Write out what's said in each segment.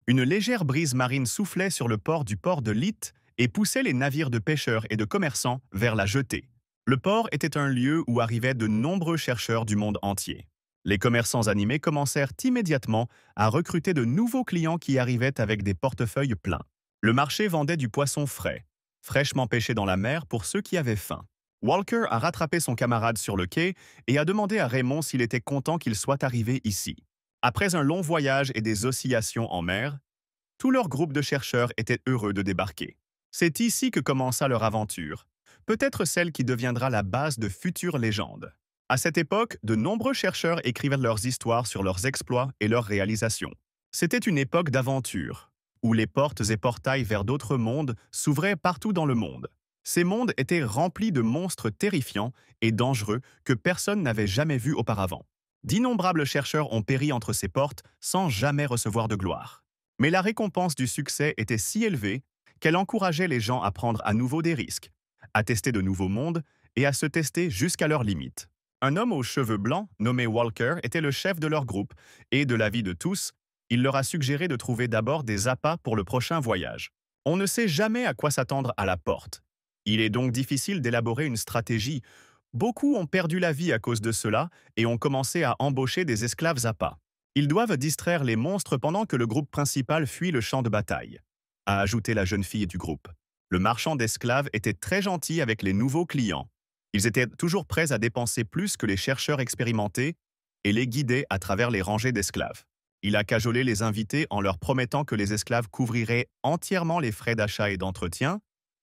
Une légère brise marine soufflait sur le port de Leyte et poussait les navires de pêcheurs et de commerçants vers la jetée. Le port était un lieu où arrivaient de nombreux chercheurs du monde entier. Les commerçants animés commencèrent immédiatement à recruter de nouveaux clients qui arrivaient avec des portefeuilles pleins. Le marché vendait du poisson frais, fraîchement pêché dans la mer pour ceux qui avaient faim. Walker a rattrapé son camarade sur le quai et a demandé à Raymond s'il était content qu'il soit arrivé ici. Après un long voyage et des oscillations en mer, tout leur groupe de chercheurs était heureux de débarquer. C'est ici que commença leur aventure, peut-être celle qui deviendra la base de futures légendes. À cette époque, de nombreux chercheurs écrivaient leurs histoires sur leurs exploits et leurs réalisations. C'était une époque d'aventure, où les portes et portails vers d'autres mondes s'ouvraient partout dans le monde. Ces mondes étaient remplis de monstres terrifiants et dangereux que personne n'avait jamais vus auparavant. D'innombrables chercheurs ont péri entre ces portes sans jamais recevoir de gloire. Mais la récompense du succès était si élevée qu'elle encourageait les gens à prendre à nouveau des risques, à tester de nouveaux mondes et à se tester jusqu'à leurs limites. Un homme aux cheveux blancs, nommé Walker, était le chef de leur groupe et, de l'avis de tous, il leur a suggéré de trouver d'abord des appâts pour le prochain voyage. On ne sait jamais à quoi s'attendre à la porte. Il est donc difficile d'élaborer une stratégie. Beaucoup ont perdu la vie à cause de cela et ont commencé à embaucher des esclaves appâts. Ils doivent distraire les monstres pendant que le groupe principal fuit le champ de bataille, a ajouté la jeune fille du groupe. Le marchand d'esclaves était très gentil avec les nouveaux clients. Ils étaient toujours prêts à dépenser plus que les chercheurs expérimentés et les guider à travers les rangées d'esclaves. Il a cajolé les invités en leur promettant que les esclaves couvriraient entièrement les frais d'achat et d'entretien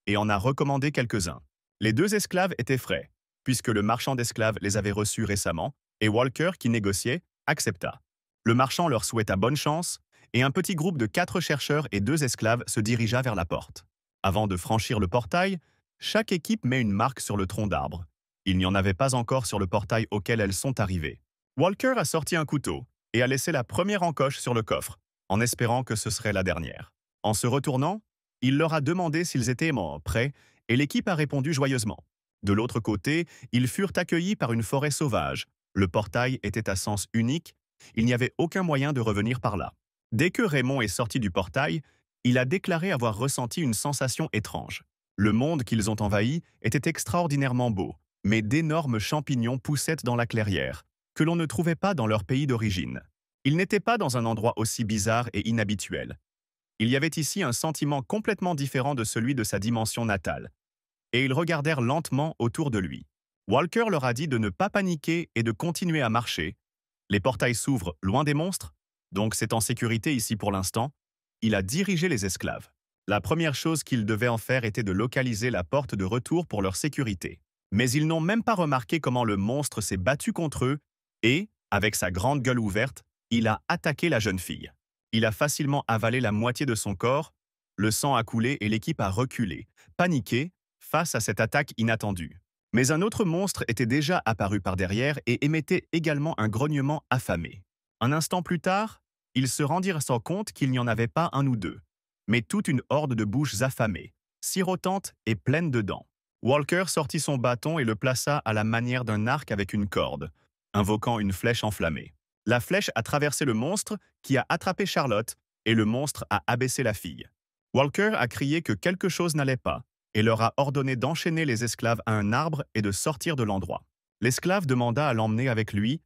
et en a recommandé quelques-uns. Les deux esclaves étaient frais, puisque le marchand d'esclaves les avait reçus récemment et Walker, qui négociait, accepta. Le marchand leur souhaita bonne chance et un petit groupe de 4 chercheurs et 2 esclaves se dirigea vers la porte. Avant de franchir le portail, chaque équipe met une marque sur le tronc d'arbre. Il n'y en avait pas encore sur le portail auquel elles sont arrivées. Walker a sorti un couteau et a laissé la première encoche sur le coffre, en espérant que ce serait la dernière. En se retournant, il leur a demandé s'ils étaient prêts et l'équipe a répondu joyeusement. De l'autre côté, ils furent accueillis par une forêt sauvage. Le portail était à sens unique, il n'y avait aucun moyen de revenir par là. Dès que Raymond est sorti du portail, il a déclaré avoir ressenti une sensation étrange. Le monde qu'ils ont envahi était extraordinairement beau, mais d'énormes champignons poussaient dans la clairière, que l'on ne trouvait pas dans leur pays d'origine. Ils n'étaient pas dans un endroit aussi bizarre et inhabituel. Il y avait ici un sentiment complètement différent de celui de sa dimension natale, et ils regardèrent lentement autour de lui. Walker leur a dit de ne pas paniquer et de continuer à marcher. Les portails s'ouvrent loin des monstres, donc c'est en sécurité ici pour l'instant. Il a dirigé les esclaves. La première chose qu'ils devaient en faire était de localiser la porte de retour pour leur sécurité. Mais ils n'ont même pas remarqué comment le monstre s'est battu contre eux et, avec sa grande gueule ouverte, il a attaqué la jeune fille. Il a facilement avalé la moitié de son corps, le sang a coulé et l'équipe a reculé, paniquée, face à cette attaque inattendue. Mais un autre monstre était déjà apparu par derrière et émettait également un grognement affamé. Un instant plus tard, ils se rendirent sans compte qu'il n'y en avait pas un ou deux, mais toute une horde de bouches affamées, sirotantes et pleines de dents. Walker sortit son bâton et le plaça à la manière d'un arc avec une corde, invoquant une flèche enflammée. La flèche a traversé le monstre qui a attrapé Charlotte et le monstre a abaissé la fille. Walker a crié que quelque chose n'allait pas et leur a ordonné d'enchaîner les esclaves à un arbre et de sortir de l'endroit. L'esclave demanda à l'emmener avec lui,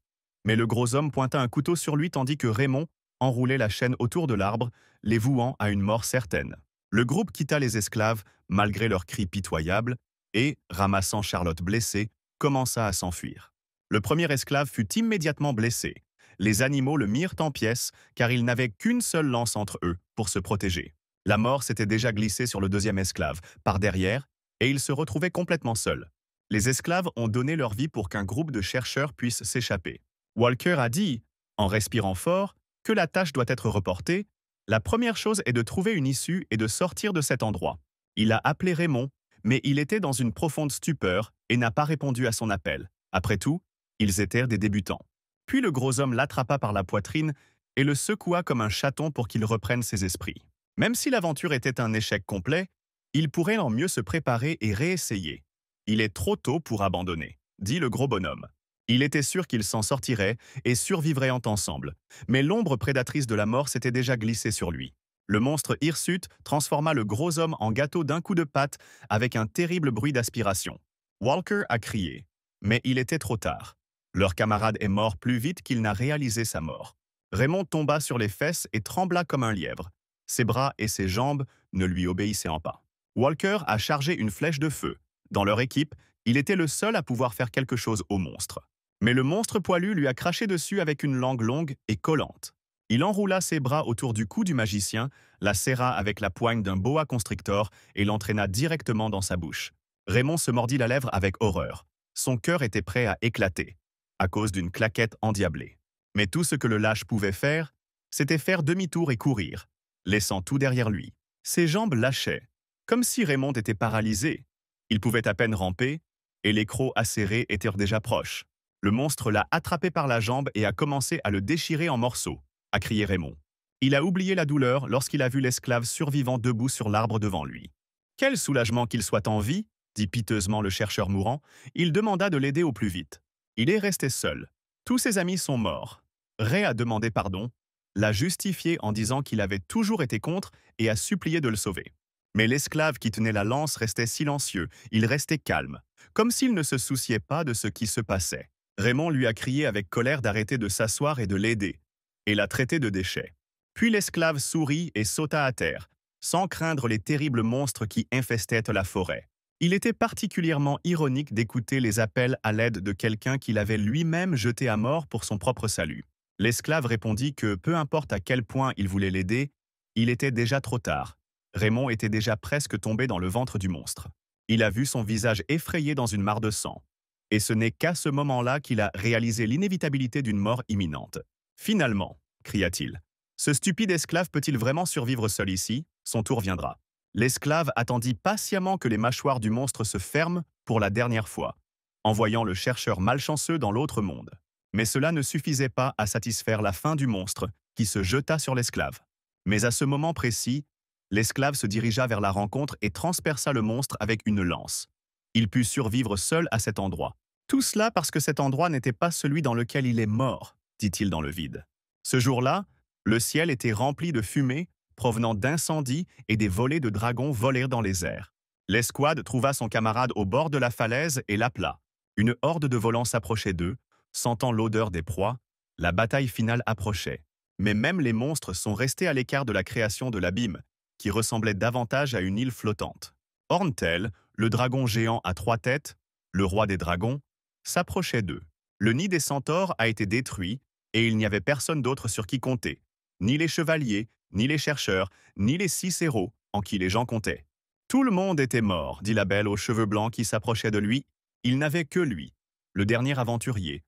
mais le gros homme pointa un couteau sur lui tandis que Raymond enroulait la chaîne autour de l'arbre, les vouant à une mort certaine. Le groupe quitta les esclaves, malgré leurs cris pitoyables, et, ramassant Charlotte blessée, commença à s'enfuir. Le premier esclave fut immédiatement blessé. Les animaux le mirent en pièces, car ils n'avaient qu'une seule lance entre eux pour se protéger. La mort s'était déjà glissée sur le deuxième esclave, par derrière, et il se retrouvait complètement seul. Les esclaves ont donné leur vie pour qu'un groupe de chercheurs puisse s'échapper. Walker a dit, en respirant fort, que la tâche doit être reportée. La première chose est de trouver une issue et de sortir de cet endroit. Il a appelé Raymond, mais il était dans une profonde stupeur et n'a pas répondu à son appel. Après tout, ils étaient des débutants. Puis le gros homme l'attrapa par la poitrine et le secoua comme un chaton pour qu'il reprenne ses esprits. Même si l'aventure était un échec complet, il pourrait en mieux se préparer et réessayer. Il est trop tôt pour abandonner, dit le gros bonhomme. Il était sûr qu'ils s'en sortiraient et survivraient ensemble, mais l'ombre prédatrice de la mort s'était déjà glissée sur lui. Le monstre hirsute transforma le gros homme en gâteau d'un coup de patte avec un terrible bruit d'aspiration. Walker a crié, mais il était trop tard. Leur camarade est mort plus vite qu'il n'a réalisé sa mort. Raymond tomba sur les fesses et trembla comme un lièvre. Ses bras et ses jambes ne lui obéissaient pas. Walker a chargé une flèche de feu. Dans leur équipe, il était le seul à pouvoir faire quelque chose au monstre. Mais le monstre poilu lui a craché dessus avec une langue longue et collante. Il enroula ses bras autour du cou du magicien, la serra avec la poigne d'un boa constrictor et l'entraîna directement dans sa bouche. Raymond se mordit la lèvre avec horreur. Son cœur était prêt à éclater, à cause d'une claquette endiablée. Mais tout ce que le lâche pouvait faire, c'était faire demi-tour et courir, laissant tout derrière lui. Ses jambes lâchaient, comme si Raymond était paralysé. Il pouvait à peine ramper, et les crocs acérés étaient déjà proches. Le monstre l'a attrapé par la jambe et a commencé à le déchirer en morceaux, a crié Raymond. Il a oublié la douleur lorsqu'il a vu l'esclave survivant debout sur l'arbre devant lui. Quel soulagement qu'il soit en vie, dit piteusement le chercheur mourant, il demanda de l'aider au plus vite. Il est resté seul. Tous ses amis sont morts. Ray a demandé pardon, l'a justifié en disant qu'il avait toujours été contre et a supplié de le sauver. Mais l'esclave qui tenait la lance restait silencieux, il restait calme, comme s'il ne se souciait pas de ce qui se passait. Raymond lui a crié avec colère d'arrêter de s'asseoir et de l'aider, et l'a traité de déchet. Puis l'esclave sourit et sauta à terre, sans craindre les terribles monstres qui infestaient la forêt. Il était particulièrement ironique d'écouter les appels à l'aide de quelqu'un qu'il avait lui-même jeté à mort pour son propre salut. L'esclave répondit que, peu importe à quel point il voulait l'aider, il était déjà trop tard. Raymond était déjà presque tombé dans le ventre du monstre. Il a vu son visage effrayé dans une mare de sang. Et ce n'est qu'à ce moment-là qu'il a réalisé l'inévitabilité d'une mort imminente. « Finalement !» cria-t-il. « Ce stupide esclave peut-il vraiment survivre seul ici? Son tour viendra. » L'esclave attendit patiemment que les mâchoires du monstre se ferment pour la dernière fois, en voyant le chercheur malchanceux dans l'autre monde. Mais cela ne suffisait pas à satisfaire la faim du monstre, qui se jeta sur l'esclave. Mais à ce moment précis, l'esclave se dirigea vers la rencontre et transperça le monstre avec une lance. Il put survivre seul à cet endroit. Tout cela parce que cet endroit n'était pas celui dans lequel il est mort, dit-il dans le vide. Ce jour-là, le ciel était rempli de fumée provenant d'incendies et des volées de dragons volèrent dans les airs. L'escouade trouva son camarade au bord de la falaise et l'appela. Une horde de volants s'approchait d'eux, sentant l'odeur des proies. La bataille finale approchait. Mais même les monstres sont restés à l'écart de la création de l'abîme, qui ressemblait davantage à une île flottante. Horntail, le dragon géant à 3 têtes, le roi des dragons, s'approchait d'eux. Le nid des centaures a été détruit et il n'y avait personne d'autre sur qui compter, ni les chevaliers, ni les chercheurs, ni les 6 héros en qui les gens comptaient. Tout le monde était mort, dit la belle aux cheveux blancs qui s'approchait de lui. Il n'avait que lui, le dernier aventurier.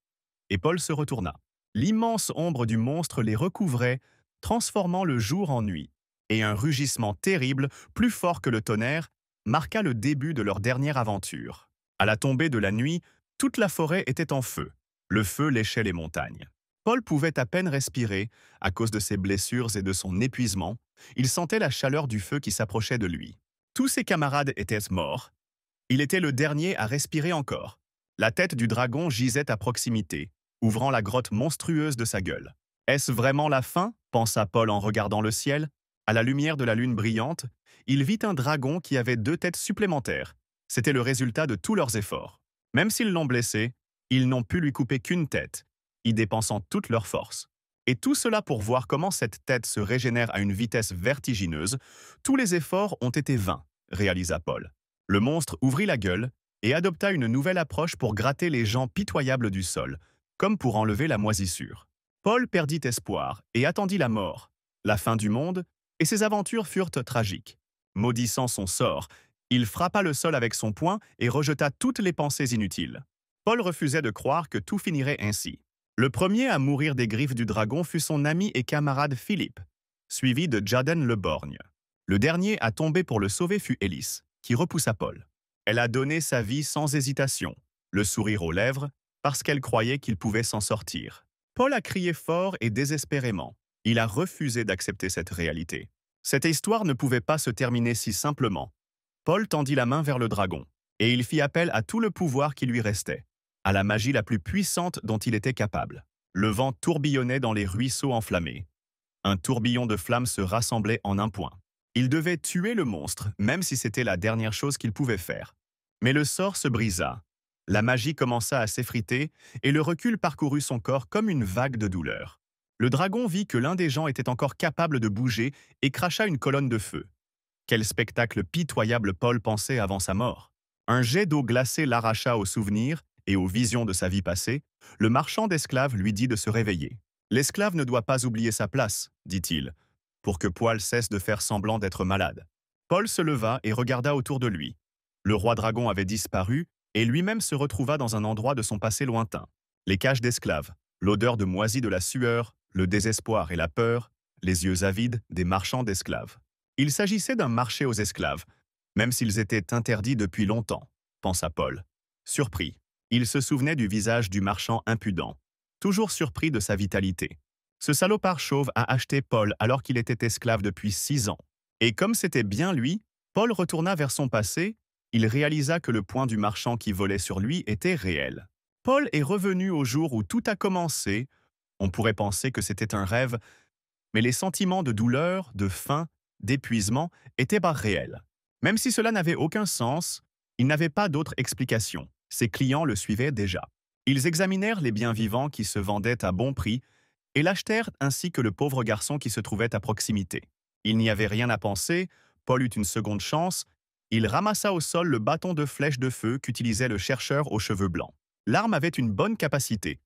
Et Paul se retourna. L'immense ombre du monstre les recouvrait, transformant le jour en nuit. Et un rugissement terrible, plus fort que le tonnerre, marqua le début de leur dernière aventure. À la tombée de la nuit, toute la forêt était en feu. Le feu léchait les montagnes. Paul pouvait à peine respirer à cause de ses blessures et de son épuisement. Il sentait la chaleur du feu qui s'approchait de lui. Tous ses camarades étaient morts. Il était le dernier à respirer encore. La tête du dragon gisait à proximité, ouvrant la grotte monstrueuse de sa gueule. Est-ce vraiment la fin? Pensa Paul en regardant le ciel. À la lumière de la lune brillante, il vit un dragon qui avait 2 têtes supplémentaires. C'était le résultat de tous leurs efforts. Même s'ils l'ont blessé, ils n'ont pu lui couper qu'une tête, y dépensant toute leur force. Et tout cela pour voir comment cette tête se régénère à une vitesse vertigineuse. Tous les efforts ont été vains, réalisa Paul. Le monstre ouvrit la gueule et adopta une nouvelle approche pour gratter les gens pitoyables du sol, comme pour enlever la moisissure. Paul perdit espoir et attendit la mort, la fin du monde, et ses aventures furent tragiques. Maudissant son sort, il frappa le sol avec son poing et rejeta toutes les pensées inutiles. Paul refusait de croire que tout finirait ainsi. Le premier à mourir des griffes du dragon fut son ami et camarade Philippe, suivi de Jaden le Borgne. Le dernier à tomber pour le sauver fut Élise, qui repoussa Paul. Elle a donné sa vie sans hésitation, le sourire aux lèvres, parce qu'elle croyait qu'il pouvait s'en sortir. Paul a crié fort et désespérément. Il a refusé d'accepter cette réalité. Cette histoire ne pouvait pas se terminer si simplement. Paul tendit la main vers le dragon, et il fit appel à tout le pouvoir qui lui restait, à la magie la plus puissante dont il était capable. Le vent tourbillonnait dans les ruisseaux enflammés. Un tourbillon de flammes se rassemblait en un point. Il devait tuer le monstre, même si c'était la dernière chose qu'il pouvait faire. Mais le sort se brisa. La magie commença à s'effriter et le recul parcourut son corps comme une vague de douleur. Le dragon vit que l'un des gens était encore capable de bouger et cracha une colonne de feu. Quel spectacle pitoyable Paul pensait avant sa mort. Un jet d'eau glacée l'arracha aux souvenirs et aux visions de sa vie passée. Le marchand d'esclaves lui dit de se réveiller. L'esclave ne doit pas oublier sa place, dit-il, pour que Poil cesse de faire semblant d'être malade. Paul se leva et regarda autour de lui. Le roi dragon avait disparu et lui-même se retrouva dans un endroit de son passé lointain. Les cages d'esclaves, l'odeur de moisi de la sueur, le désespoir et la peur, les yeux avides des marchands d'esclaves. Il s'agissait d'un marché aux esclaves, même s'ils étaient interdits depuis longtemps, pensa Paul. Surpris, il se souvenait du visage du marchand impudent, toujours surpris de sa vitalité. Ce salopard chauve a acheté Paul alors qu'il était esclave depuis 6 ans. Et comme c'était bien lui, Paul retourna vers son passé. Il réalisa que le point du marchand qui volait sur lui était réel. Paul est revenu au jour où tout a commencé. On pourrait penser que c'était un rêve, mais les sentiments de douleur, de faim, d'épuisement étaient pas réels. Même si cela n'avait aucun sens, il n'avait pas d'autre explication. Ses clients le suivaient déjà. Ils examinèrent les biens vivants qui se vendaient à bon prix et l'achetèrent ainsi que le pauvre garçon qui se trouvait à proximité. Il n'y avait rien à penser, Paul eut une seconde chance. Il ramassa au sol le bâton de flèche de feu qu'utilisait le chercheur aux cheveux blancs. L'arme avait une bonne capacité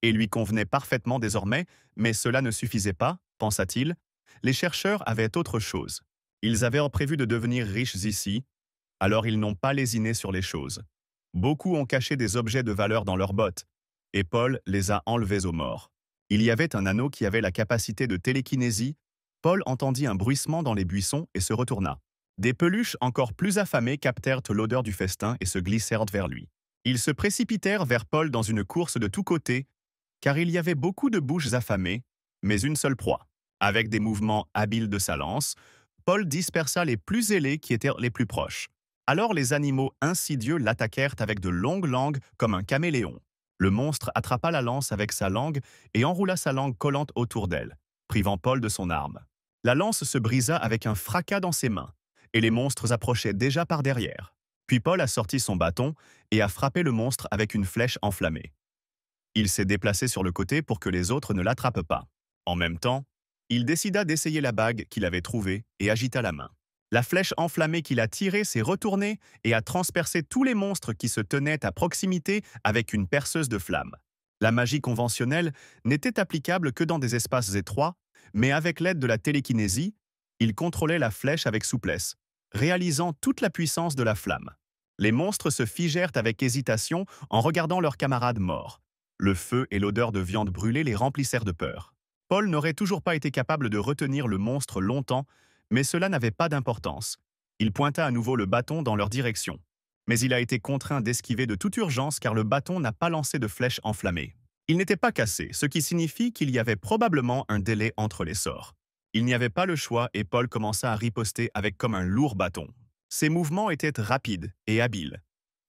et lui convenait parfaitement désormais, mais cela ne suffisait pas, pensa-t-il. Les chercheurs avaient autre chose. Ils avaient prévu de devenir riches ici, alors ils n'ont pas lésiné sur les choses. Beaucoup ont caché des objets de valeur dans leurs bottes, et Paul les a enlevés aux morts. Il y avait un anneau qui avait la capacité de télékinésie. Paul entendit un bruissement dans les buissons et se retourna. Des peluches encore plus affamées captèrent l'odeur du festin et se glissèrent vers lui. Ils se précipitèrent vers Paul dans une course de tous côtés, car il y avait beaucoup de bouches affamées, mais une seule proie. Avec des mouvements habiles de sa lance, Paul dispersa les plus ailés qui étaient les plus proches. Alors les animaux insidieux l'attaquèrent avec de longues langues comme un caméléon. Le monstre attrapa la lance avec sa langue et enroula sa langue collante autour d'elle, privant Paul de son arme. La lance se brisa avec un fracas dans ses mains, et les monstres approchaient déjà par derrière. Puis Paul a sorti son bâton et a frappé le monstre avec une flèche enflammée. Il s'est déplacé sur le côté pour que les autres ne l'attrapent pas. En même temps, il décida d'essayer la bague qu'il avait trouvée et agita la main. La flèche enflammée qu'il a tirée s'est retournée et a transpercé tous les monstres qui se tenaient à proximité avec une perceuse de flammes. La magie conventionnelle n'était applicable que dans des espaces étroits, mais avec l'aide de la télékinésie, il contrôlait la flèche avec souplesse, réalisant toute la puissance de la flamme. Les monstres se figèrent avec hésitation en regardant leurs camarades morts. Le feu et l'odeur de viande brûlée les remplissèrent de peur. Paul n'aurait toujours pas été capable de retenir le monstre longtemps, mais cela n'avait pas d'importance. Il pointa à nouveau le bâton dans leur direction. Mais il a été contraint d'esquiver de toute urgence car le bâton n'a pas lancé de flèche enflammée. Il n'était pas cassé, ce qui signifie qu'il y avait probablement un délai entre les sorts. Il n'y avait pas le choix et Paul commença à riposter avec comme un lourd bâton. Ses mouvements étaient rapides et habiles.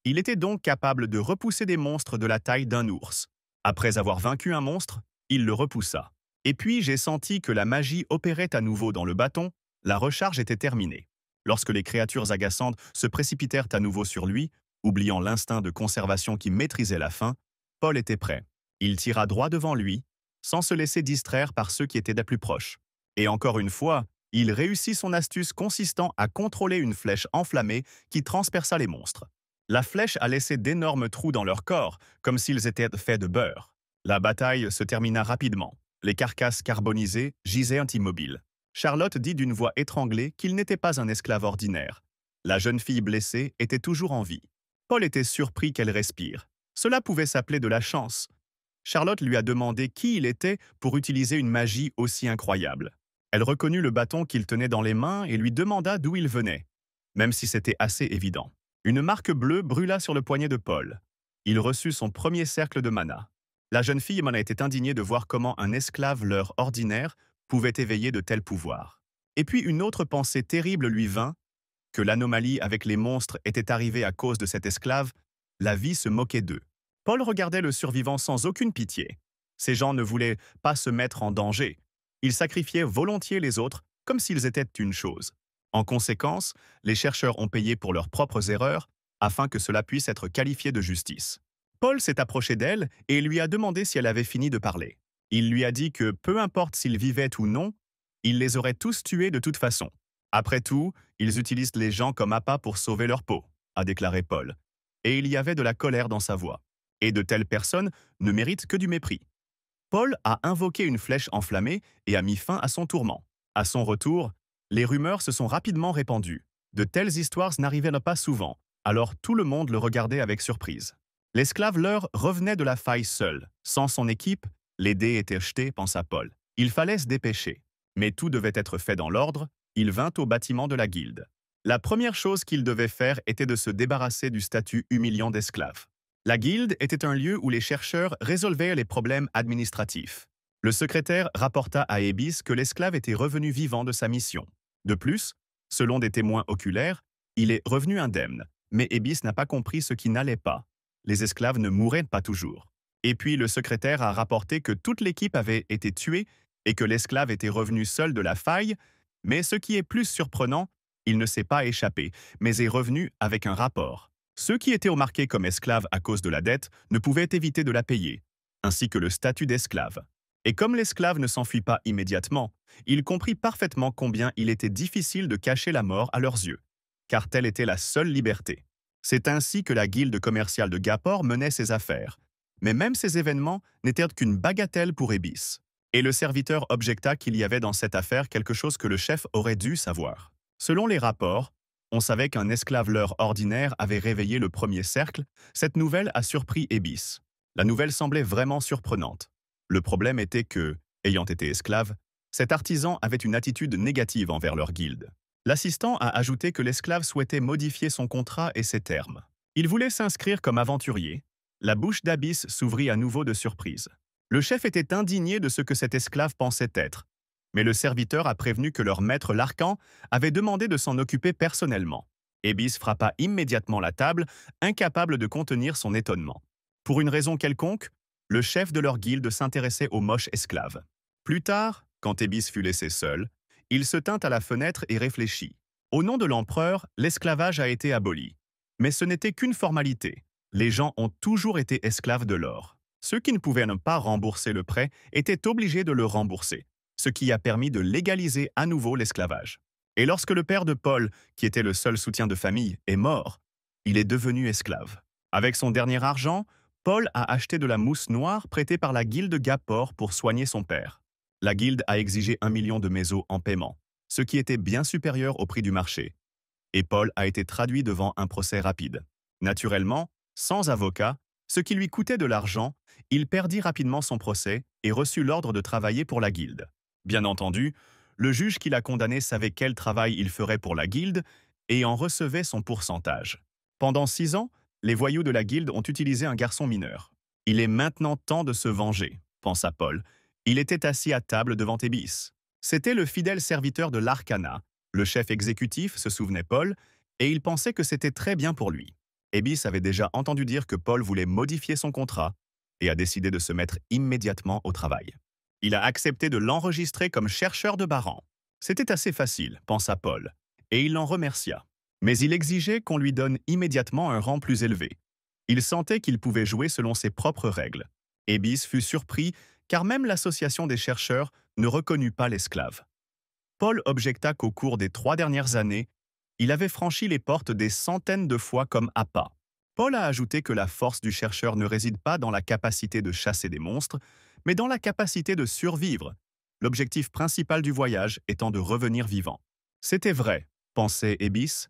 Il était donc capable de repousser des monstres de la taille d'un ours. Après avoir vaincu un monstre, il le repoussa. Et puis j'ai senti que la magie opérait à nouveau dans le bâton. La recharge était terminée. Lorsque les créatures agaçantes se précipitèrent à nouveau sur lui, oubliant l'instinct de conservation qui maîtrisait la faim, Paul était prêt. Il tira droit devant lui, sans se laisser distraire par ceux qui étaient des plus proches. Et encore une fois, il réussit son astuce consistant à contrôler une flèche enflammée qui transperça les monstres. La flèche a laissé d'énormes trous dans leur corps, comme s'ils étaient faits de beurre. La bataille se termina rapidement. Les carcasses carbonisées gisaient immobiles. Charlotte dit d'une voix étranglée qu'il n'était pas un esclave ordinaire. La jeune fille blessée était toujours en vie. Paul était surpris qu'elle respire. Cela pouvait s'appeler de la chance. Charlotte lui a demandé qui il était pour utiliser une magie aussi incroyable. Elle reconnut le bâton qu'il tenait dans les mains et lui demanda d'où il venait, même si c'était assez évident. Une marque bleue brûla sur le poignet de Paul. Il reçut son premier cercle de mana. La jeune fille m'en a été indignée de voir comment un esclave leur ordinaire pouvait éveiller de tels pouvoirs. Et puis une autre pensée terrible lui vint, que l'anomalie avec les monstres était arrivée à cause de cet esclave, la vie se moquait d'eux. Paul regardait le survivant sans aucune pitié. Ces gens ne voulaient pas se mettre en danger. Ils sacrifiaient volontiers les autres comme s'ils étaient une chose. En conséquence, les chercheurs ont payé pour leurs propres erreurs afin que cela puisse être qualifié de justice. Paul s'est approché d'elle et lui a demandé si elle avait fini de parler. Il lui a dit que peu importe s'ils vivaient ou non, il les aurait tous tués de toute façon. Après tout, ils utilisent les gens comme appât pour sauver leur peau, a déclaré Paul. Et il y avait de la colère dans sa voix. Et de telles personnes ne méritent que du mépris. Paul a invoqué une flèche enflammée et a mis fin à son tourment. À son retour, les rumeurs se sont rapidement répandues. De telles histoires n'arrivaient pas souvent, alors tout le monde le regardait avec surprise. L'esclave leur revenait de la faille seul. Sans son équipe, les dés étaient jetés, pensa Paul. Il fallait se dépêcher. Mais tout devait être fait dans l'ordre. Il vint au bâtiment de la guilde. La première chose qu'il devait faire était de se débarrasser du statut humiliant d'esclave. La guilde était un lieu où les chercheurs résolvaient les problèmes administratifs. Le secrétaire rapporta à Ebis que l'esclave était revenu vivant de sa mission. De plus, selon des témoins oculaires, il est revenu indemne, mais Ebis n'a pas compris ce qui n'allait pas. Les esclaves ne mouraient pas toujours. Et puis le secrétaire a rapporté que toute l'équipe avait été tuée et que l'esclave était revenu seul de la faille, mais ce qui est plus surprenant, il ne s'est pas échappé, mais est revenu avec un rapport. Ceux qui étaient remarqués comme esclaves à cause de la dette ne pouvaient éviter de la payer, ainsi que le statut d'esclave. Et comme l'esclave ne s'enfuit pas immédiatement, il comprit parfaitement combien il était difficile de cacher la mort à leurs yeux, car telle était la seule liberté. C'est ainsi que la guilde commerciale de Gapor menait ses affaires. Mais même ces événements n'étaient qu'une bagatelle pour Ebis. Et le serviteur objecta qu'il y avait dans cette affaire quelque chose que le chef aurait dû savoir. Selon les rapports, on savait qu'un esclaveleur ordinaire avait réveillé le premier cercle. Cette nouvelle a surpris Ebis. La nouvelle semblait vraiment surprenante. Le problème était que, ayant été esclave, cet artisan avait une attitude négative envers leur guilde. L'assistant a ajouté que l'esclave souhaitait modifier son contrat et ses termes. Il voulait s'inscrire comme aventurier. La bouche d'Abyss s'ouvrit à nouveau de surprise. Le chef était indigné de ce que cet esclave pensait être. Mais le serviteur a prévenu que leur maître l'Arcan avait demandé de s'en occuper personnellement. Ebis frappa immédiatement la table, incapable de contenir son étonnement. Pour une raison quelconque, le chef de leur guilde s'intéressait aux moches esclaves. Plus tard, quand Ebis fut laissé seul, il se tint à la fenêtre et réfléchit. Au nom de l'empereur, l'esclavage a été aboli. Mais ce n'était qu'une formalité. Les gens ont toujours été esclaves de l'or. Ceux qui ne pouvaient ne pas rembourser le prêt étaient obligés de le rembourser, ce qui a permis de légaliser à nouveau l'esclavage. Et lorsque le père de Paul, qui était le seul soutien de famille, est mort, il est devenu esclave. Avec son dernier argent, Paul a acheté de la mousse noire prêtée par la guilde Gapor pour soigner son père. La guilde a exigé 1 million de mésos en paiement, ce qui était bien supérieur au prix du marché. Et Paul a été traduit devant un procès rapide. Naturellement, sans avocat, ce qui lui coûtait de l'argent, il perdit rapidement son procès et reçut l'ordre de travailler pour la guilde. Bien entendu, le juge qui l'a condamné savait quel travail il ferait pour la guilde et en recevait son pourcentage. Pendant 6 ans, les voyous de la guilde ont utilisé un garçon mineur. Il est maintenant temps de se venger, pensa Paul. Il était assis à table devant Ebis. C'était le fidèle serviteur de l'Arcana. Le chef exécutif se souvenait Paul, et il pensait que c'était très bien pour lui. Ebis avait déjà entendu dire que Paul voulait modifier son contrat et a décidé de se mettre immédiatement au travail. Il a accepté de l'enregistrer comme chercheur de Baran. C'était assez facile, pensa Paul, et il l'en remercia. Mais il exigeait qu'on lui donne immédiatement un rang plus élevé. Il sentait qu'il pouvait jouer selon ses propres règles. Ebis fut surpris car même l'association des chercheurs ne reconnut pas l'esclave. Paul objecta qu'au cours des 3 dernières années, il avait franchi les portes des centaines de fois comme appât. Paul a ajouté que la force du chercheur ne réside pas dans la capacité de chasser des monstres, mais dans la capacité de survivre, l'objectif principal du voyage étant de revenir vivant. C'était vrai, pensait Ebis.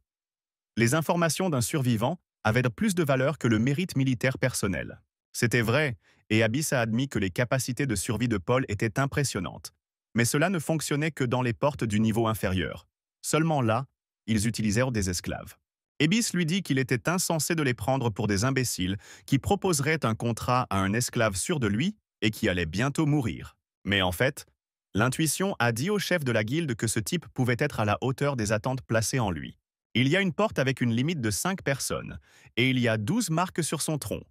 Les informations d'un survivant avaient plus de valeur que le mérite militaire personnel. C'était vrai, et Abyss a admis que les capacités de survie de Paul étaient impressionnantes. Mais cela ne fonctionnait que dans les portes du niveau inférieur. Seulement là, ils utilisèrent des esclaves. Ebis lui dit qu'il était insensé de les prendre pour des imbéciles qui proposeraient un contrat à un esclave sûr de lui et qui allait bientôt mourir. Mais en fait, l'intuition a dit au chef de la guilde que ce type pouvait être à la hauteur des attentes placées en lui. Il y a une porte avec une limite de 5 personnes, et il y a 12 marques sur son tronc.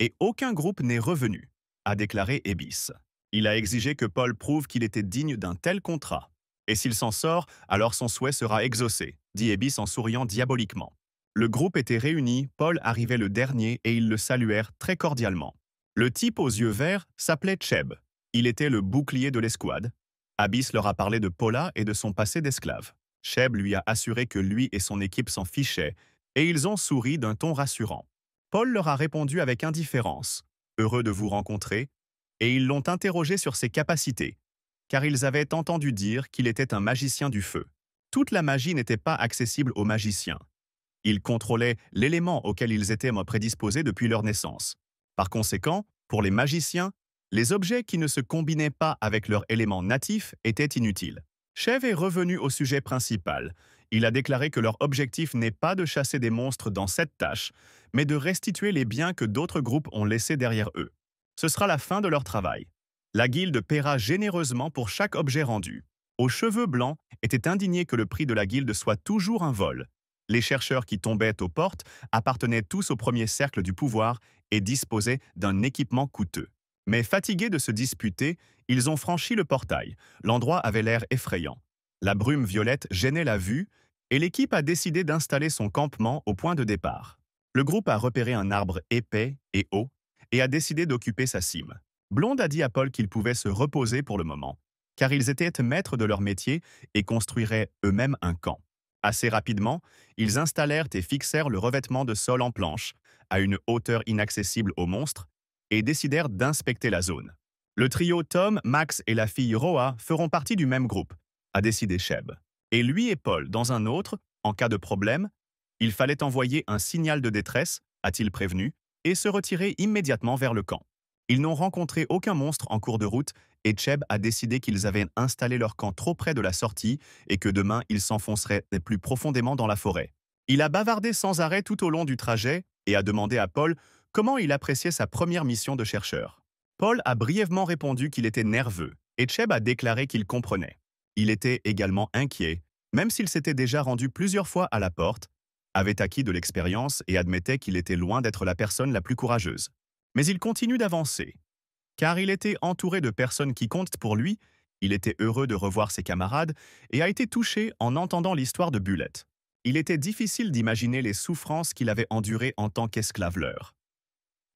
Et aucun groupe n'est revenu, a déclaré Ebis. Il a exigé que Paul prouve qu'il était digne d'un tel contrat. Et s'il s'en sort, alors son souhait sera exaucé, dit Ebis en souriant diaboliquement. Le groupe était réuni, Paul arrivait le dernier et ils le saluèrent très cordialement. Le type aux yeux verts s'appelait Cheb. Il était le bouclier de l'escouade. Abyss leur a parlé de Paula et de son passé d'esclave. Cheb lui a assuré que lui et son équipe s'en fichaient, et ils ont souri d'un ton rassurant. Paul leur a répondu avec indifférence, heureux de vous rencontrer, et ils l'ont interrogé sur ses capacités, car ils avaient entendu dire qu'il était un magicien du feu. Toute la magie n'était pas accessible aux magiciens. Ils contrôlaient l'élément auquel ils étaient prédisposés depuis leur naissance. Par conséquent, pour les magiciens, les objets qui ne se combinaient pas avec leur élément natif étaient inutiles. Chev est revenu au sujet principal. Il a déclaré que leur objectif n'est pas de chasser des monstres dans cette tâche, mais de restituer les biens que d'autres groupes ont laissés derrière eux. Ce sera la fin de leur travail. La guilde paiera généreusement pour chaque objet rendu. Aux cheveux blancs étaient indignés que le prix de la guilde soit toujours un vol. Les chercheurs qui tombaient aux portes appartenaient tous au premier cercle du pouvoir et disposaient d'un équipement coûteux. Mais fatigués de se disputer, ils ont franchi le portail. L'endroit avait l'air effrayant. La brume violette gênait la vue et l'équipe a décidé d'installer son campement au point de départ. Le groupe a repéré un arbre épais et haut et a décidé d'occuper sa cime. Blonde a dit à Paul qu'ils pouvaient se reposer pour le moment, car ils étaient maîtres de leur métier et construiraient eux-mêmes un camp. Assez rapidement, ils installèrent et fixèrent le revêtement de sol en planche, à une hauteur inaccessible aux monstres, et décidèrent d'inspecter la zone. Le trio Tom, Max et la fille Roa feront partie du même groupe, a décidé Cheb. Et lui et Paul dans un autre, en cas de problème, il fallait envoyer un signal de détresse, a-t-il prévenu, et se retirer immédiatement vers le camp. Ils n'ont rencontré aucun monstre en cours de route et Cheb a décidé qu'ils avaient installé leur camp trop près de la sortie et que demain ils s'enfonceraient plus profondément dans la forêt. Il a bavardé sans arrêt tout au long du trajet et a demandé à Paul comment il appréciait sa première mission de chercheur. Paul a brièvement répondu qu'il était nerveux et Cheb a déclaré qu'il comprenait. Il était également inquiet, même s'il s'était déjà rendu plusieurs fois à la porte, avait acquis de l'expérience et admettait qu'il était loin d'être la personne la plus courageuse. Mais il continue d'avancer. Car il était entouré de personnes qui comptent pour lui, il était heureux de revoir ses camarades et a été touché en entendant l'histoire de Bullet. Il était difficile d'imaginer les souffrances qu'il avait endurées en tant qu'esclave leur.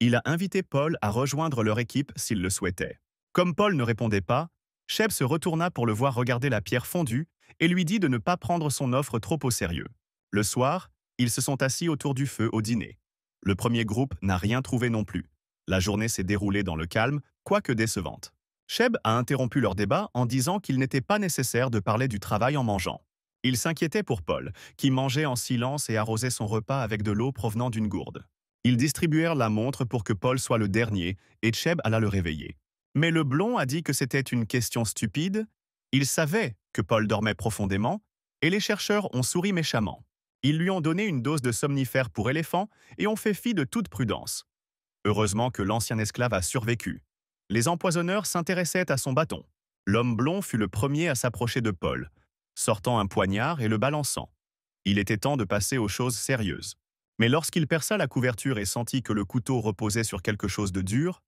Il a invité Paul à rejoindre leur équipe s'il le souhaitait. Comme Paul ne répondait pas, Cheb se retourna pour le voir regarder la pierre fondue et lui dit de ne pas prendre son offre trop au sérieux. Le soir, ils se sont assis autour du feu au dîner. Le premier groupe n'a rien trouvé non plus. La journée s'est déroulée dans le calme, quoique décevante. Cheb a interrompu leur débat en disant qu'il n'était pas nécessaire de parler du travail en mangeant. Il s'inquiétait pour Paul, qui mangeait en silence et arrosait son repas avec de l'eau provenant d'une gourde. Ils distribuèrent la montre pour que Paul soit le dernier et Cheb alla le réveiller. Mais le blond a dit que c'était une question stupide. Il savait que Paul dormait profondément et les chercheurs ont souri méchamment. Ils lui ont donné une dose de somnifère pour éléphant et ont fait fi de toute prudence. Heureusement que l'ancien esclave a survécu. Les empoisonneurs s'intéressaient à son bâton. L'homme blond fut le premier à s'approcher de Paul, sortant un poignard et le balançant. Il était temps de passer aux choses sérieuses. Mais lorsqu'il perça la couverture et sentit que le couteau reposait sur quelque chose de dur,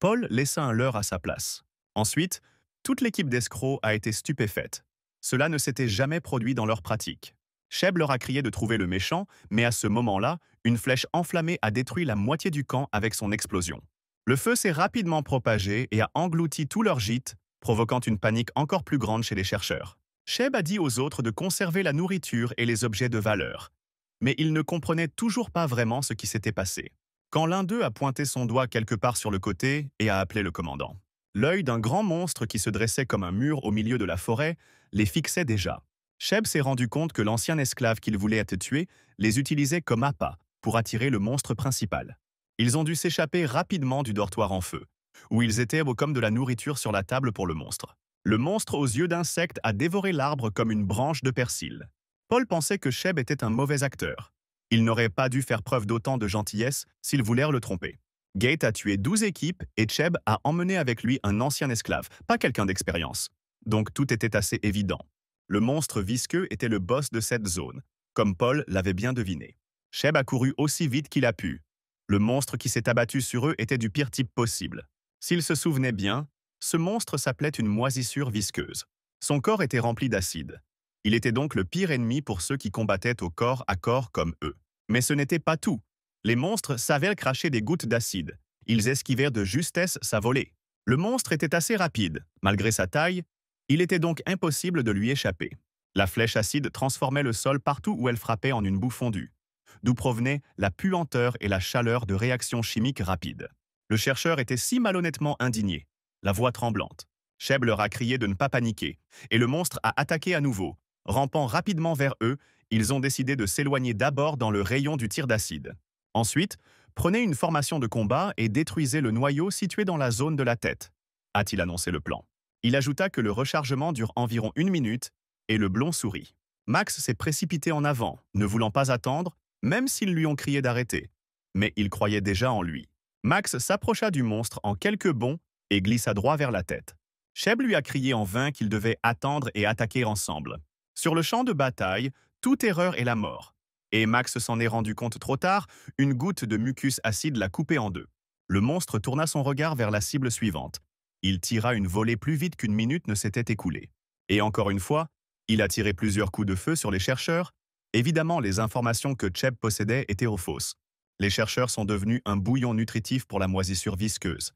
Paul laissa un leurre à sa place. Ensuite, toute l'équipe d'escrocs a été stupéfaite. Cela ne s'était jamais produit dans leur pratique. Cheb leur a crié de trouver le méchant, mais à ce moment-là, une flèche enflammée a détruit la moitié du camp avec son explosion. Le feu s'est rapidement propagé et a englouti tout leur gîte, provoquant une panique encore plus grande chez les chercheurs. Cheb a dit aux autres de conserver la nourriture et les objets de valeur. Mais ils ne comprenaient toujours pas vraiment ce qui s'était passé. Quand l'un d'eux a pointé son doigt quelque part sur le côté et a appelé le commandant. L'œil d'un grand monstre qui se dressait comme un mur au milieu de la forêt les fixait déjà. Cheb s'est rendu compte que l'ancien esclave qu'il voulait être tué les utilisait comme appât pour attirer le monstre principal. Ils ont dû s'échapper rapidement du dortoir en feu, où ils étaient comme de la nourriture sur la table pour le monstre. Le monstre aux yeux d'insecte a dévoré l'arbre comme une branche de persil. Paul pensait que Cheb était un mauvais acteur. Il n'aurait pas dû faire preuve d'autant de gentillesse s'ils voulèrent le tromper. Gate a tué 12 équipes et Cheb a emmené avec lui un ancien esclave, pas quelqu'un d'expérience. Donc tout était assez évident. Le monstre visqueux était le boss de cette zone, comme Paul l'avait bien deviné. Cheb a couru aussi vite qu'il a pu. Le monstre qui s'est abattu sur eux était du pire type possible. S'ils se souvenaient bien, Ce monstre s'appelait une moisissure visqueuse. Son corps était rempli d'acide. Il était donc le pire ennemi pour ceux qui combattaient au corps à corps comme eux. Mais ce n'était pas tout. Les monstres savaient cracher des gouttes d'acide. Ils esquivèrent de justesse sa volée. Le monstre était assez rapide. Malgré sa taille, il était donc impossible de lui échapper. La flèche acide transformait le sol partout où elle frappait en une boue fondue, d'où provenaient la puanteur et la chaleur de réactions chimiques rapides. Le chercheur était si malhonnêtement indigné, la voix tremblante. Sheb leur a crié de ne pas paniquer, et le monstre a attaqué à nouveau. Rampant rapidement vers eux, ils ont décidé de s'éloigner d'abord dans le rayon du tir d'acide. Ensuite, prenez une formation de combat et détruisez le noyau situé dans la zone de la tête, a-t-il annoncé le plan. Il ajouta que le rechargement dure environ 1 minute, et le blond sourit. Max s'est précipité en avant, ne voulant pas attendre, même s'ils lui ont crié d'arrêter. Mais il croyait déjà en lui. Max s'approcha du monstre en quelques bonds et glissa droit vers la tête. Sheb lui a crié en vain qu'ils devaient attendre et attaquer ensemble. Sur le champ de bataille, toute erreur est la mort. Et Max s'en est rendu compte trop tard, une goutte de mucus acide l'a coupé en deux. Le monstre tourna son regard vers la cible suivante. Il tira une volée plus vite qu'une minute ne s'était écoulée. Et encore une fois, il a tiré plusieurs coups de feu sur les chercheurs. Évidemment, les informations que Sheb possédait étaient fausses. Les chercheurs sont devenus un bouillon nutritif pour la moisissure visqueuse.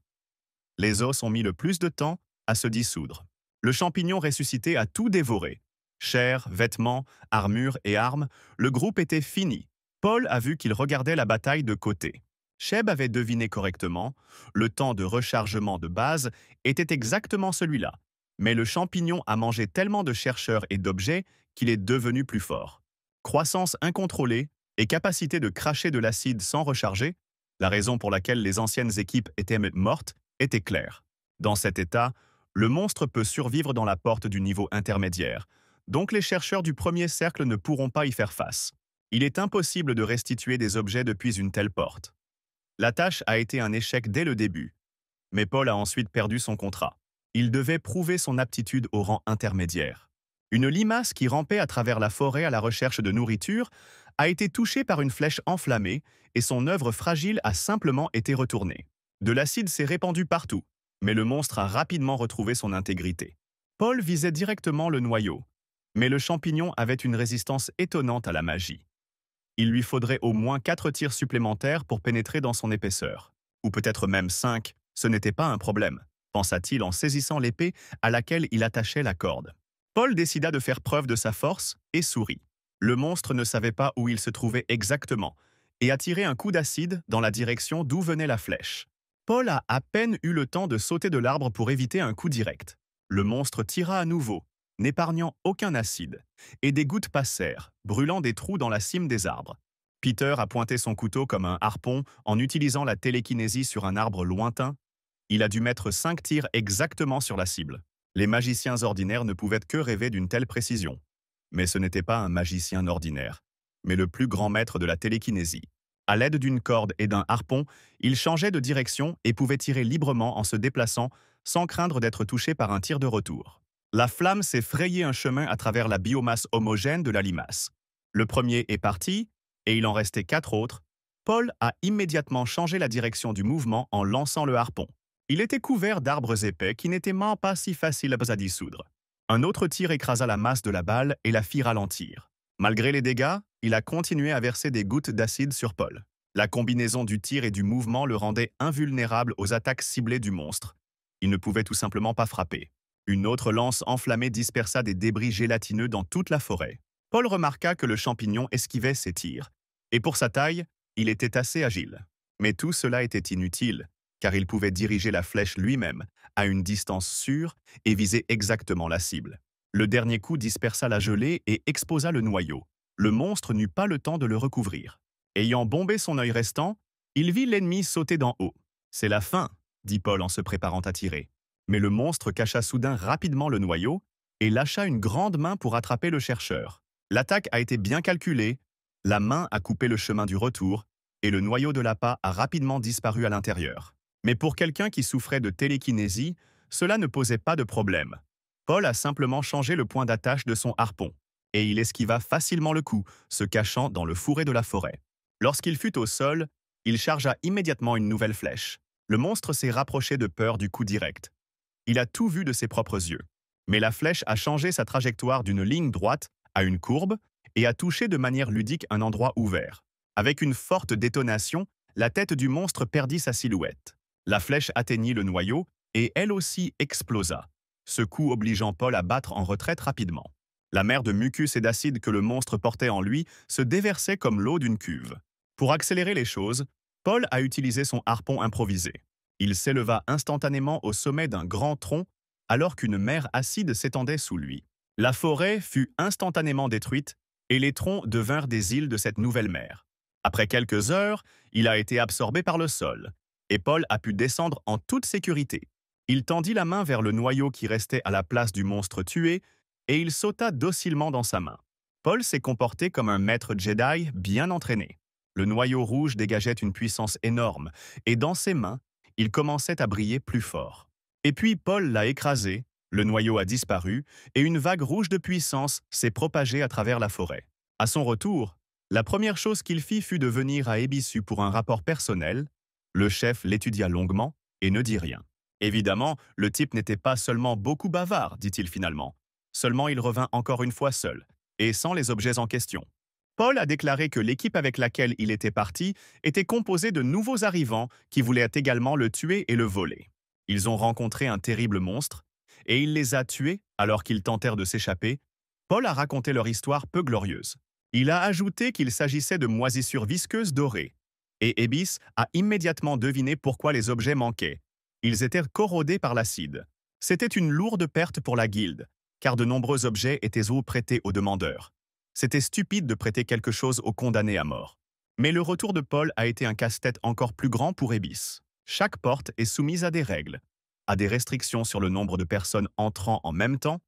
Les os ont mis le plus de temps à se dissoudre. Le champignon ressuscité a tout dévoré. Chair, vêtements, armure et armes, le groupe était fini. Paul a vu qu'il regardait la bataille de côté. Sheb avait deviné correctement, le temps de rechargement de base était exactement celui-là. Mais le champignon a mangé tellement de chercheurs et d'objets qu'il est devenu plus fort. Croissance incontrôlée et capacité de cracher de l'acide sans recharger, la raison pour laquelle les anciennes équipes étaient mortes, était claire. Dans cet état, le monstre peut survivre dans la porte du niveau intermédiaire, donc les chercheurs du premier cercle ne pourront pas y faire face. Il est impossible de restituer des objets depuis une telle porte. La tâche a été un échec dès le début, mais Paul a ensuite perdu son contrat. Il devait prouver son aptitude au rang intermédiaire. Une limace qui rampait à travers la forêt à la recherche de nourriture a été touchée par une flèche enflammée et son œuvre fragile a simplement été retournée. De l'acide s'est répandu partout, mais le monstre a rapidement retrouvé son intégrité. Paul visait directement le noyau, mais le champignon avait une résistance étonnante à la magie. Il lui faudrait au moins 4 tirs supplémentaires pour pénétrer dans son épaisseur. Ou peut-être même 5, ce n'était pas un problème, pensa-t-il en saisissant l'épée à laquelle il attachait la corde. Paul décida de faire preuve de sa force et sourit. Le monstre ne savait pas où il se trouvait exactement et a tiré un coup d'acide dans la direction d'où venait la flèche. Paul a à peine eu le temps de sauter de l'arbre pour éviter un coup direct. Le monstre tira à nouveau, n'épargnant aucun acide, et des gouttes passèrent, brûlant des trous dans la cime des arbres. Peter a pointé son couteau comme un harpon en utilisant la télékinésie sur un arbre lointain. Il a dû mettre 5 tirs exactement sur la cible. Les magiciens ordinaires ne pouvaient que rêver d'une telle précision. Mais ce n'était pas un magicien ordinaire, mais le plus grand maître de la télékinésie. À l'aide d'une corde et d'un harpon, il changeait de direction et pouvait tirer librement en se déplaçant sans craindre d'être touché par un tir de retour. La flamme s'est frayé un chemin à travers la biomasse homogène de la limace. Le premier est parti, et il en restait 4 autres. Paul a immédiatement changé la direction du mouvement en lançant le harpon. Il était couvert d'arbres épais qui n'étaient même pas si faciles à dissoudre. Un autre tir écrasa la masse de la balle et la fit ralentir. Malgré les dégâts, il a continué à verser des gouttes d'acide sur Paul. La combinaison du tir et du mouvement le rendait invulnérable aux attaques ciblées du monstre. Il ne pouvait tout simplement pas frapper. Une autre lance enflammée dispersa des débris gélatineux dans toute la forêt. Paul remarqua que le champignon esquivait ses tirs. Et pour sa taille, il était assez agile. Mais tout cela était inutile, car il pouvait diriger la flèche lui-même, à une distance sûre, et viser exactement la cible. Le dernier coup dispersa la gelée et exposa le noyau. Le monstre n'eut pas le temps de le recouvrir. Ayant bombé son œil restant, il vit l'ennemi sauter d'en haut. « C'est la fin », dit Paul en se préparant à tirer. Mais le monstre cacha soudain rapidement le noyau et lâcha une grande main pour attraper le chercheur. L'attaque a été bien calculée, la main a coupé le chemin du retour et le noyau de l'appât a rapidement disparu à l'intérieur. Mais pour quelqu'un qui souffrait de télékinésie, cela ne posait pas de problème. Paul a simplement changé le point d'attache de son harpon, et il esquiva facilement le coup, se cachant dans le fourré de la forêt. Lorsqu'il fut au sol, il chargea immédiatement une nouvelle flèche. Le monstre s'est rapproché de peur du coup direct. Il a tout vu de ses propres yeux. Mais la flèche a changé sa trajectoire d'une ligne droite à une courbe et a touché de manière ludique un endroit ouvert. Avec une forte détonation, la tête du monstre perdit sa silhouette. La flèche atteignit le noyau et elle aussi explosa, ce coup obligeant Paul à battre en retraite rapidement. La mer de mucus et d'acide que le monstre portait en lui se déversait comme l'eau d'une cuve. Pour accélérer les choses, Paul a utilisé son harpon improvisé. Il s'éleva instantanément au sommet d'un grand tronc alors qu'une mer acide s'étendait sous lui. La forêt fut instantanément détruite et les troncs devinrent des îles de cette nouvelle mer. Après quelques heures, il a été absorbé par le sol et Paul a pu descendre en toute sécurité. Il tendit la main vers le noyau qui restait à la place du monstre tué et il sauta docilement dans sa main. Paul s'est comporté comme un maître Jedi bien entraîné. Le noyau rouge dégageait une puissance énorme et dans ses mains, il commençait à briller plus fort. Et puis Paul l'a écrasé, le noyau a disparu et une vague rouge de puissance s'est propagée à travers la forêt. À son retour, la première chose qu'il fit fut de venir à Ebisu pour un rapport personnel. Le chef l'étudia longuement et ne dit rien. Évidemment, le type n'était pas seulement beaucoup bavard, dit-il finalement. Seulement il revint encore une fois seul, et sans les objets en question. Paul a déclaré que l'équipe avec laquelle il était parti était composée de nouveaux arrivants qui voulaient également le tuer et le voler. Ils ont rencontré un terrible monstre, et il les a tués alors qu'ils tentèrent de s'échapper. Paul a raconté leur histoire peu glorieuse. Il a ajouté qu'il s'agissait de moisissures visqueuses dorées. Et Ebis a immédiatement deviné pourquoi les objets manquaient. Ils étaient corrodés par l'acide. C'était une lourde perte pour la guilde, car de nombreux objets étaient prêtés aux demandeurs. C'était stupide de prêter quelque chose aux condamnés à mort. Mais le retour de Paul a été un casse-tête encore plus grand pour Ebis. Chaque porte est soumise à des règles, à des restrictions sur le nombre de personnes entrant en même temps.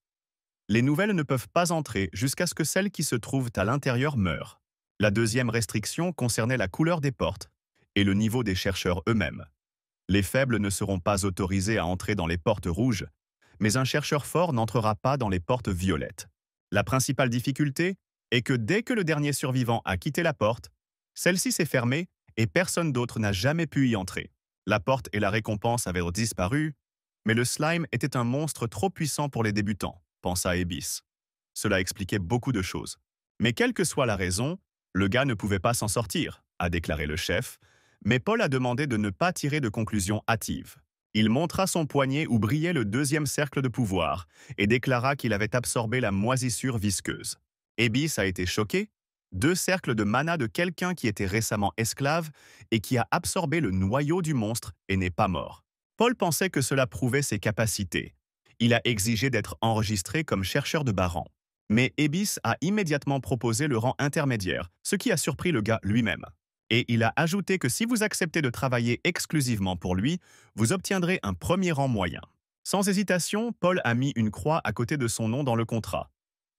Les nouvelles ne peuvent pas entrer jusqu'à ce que celles qui se trouvent à l'intérieur meurent. La deuxième restriction concernait la couleur des portes et le niveau des chercheurs eux-mêmes. Les faibles ne seront pas autorisés à entrer dans les portes rouges, mais un chercheur fort n'entrera pas dans les portes violettes. La principale difficulté est que dès que le dernier survivant a quitté la porte, celle-ci s'est fermée et personne d'autre n'a jamais pu y entrer. La porte et la récompense avaient disparu, mais le slime était un monstre trop puissant pour les débutants, pensa Ebis. Cela expliquait beaucoup de choses. Mais quelle que soit la raison, le gars ne pouvait pas s'en sortir, a déclaré le chef, mais Paul a demandé de ne pas tirer de conclusions hâtives. Il montra son poignet où brillait le deuxième cercle de pouvoir et déclara qu'il avait absorbé la moisissure visqueuse. Ebis a été choqué. 2 cercles de mana de quelqu'un qui était récemment esclave et qui a absorbé le noyau du monstre et n'est pas mort. Paul pensait que cela prouvait ses capacités. Il a exigé d'être enregistré comme chercheur de Baran. Mais Ebis a immédiatement proposé le rang intermédiaire, ce qui a surpris le gars lui-même. Et il a ajouté que si vous acceptez de travailler exclusivement pour lui, vous obtiendrez un premier rang moyen. Sans hésitation, Paul a mis une croix à côté de son nom dans le contrat.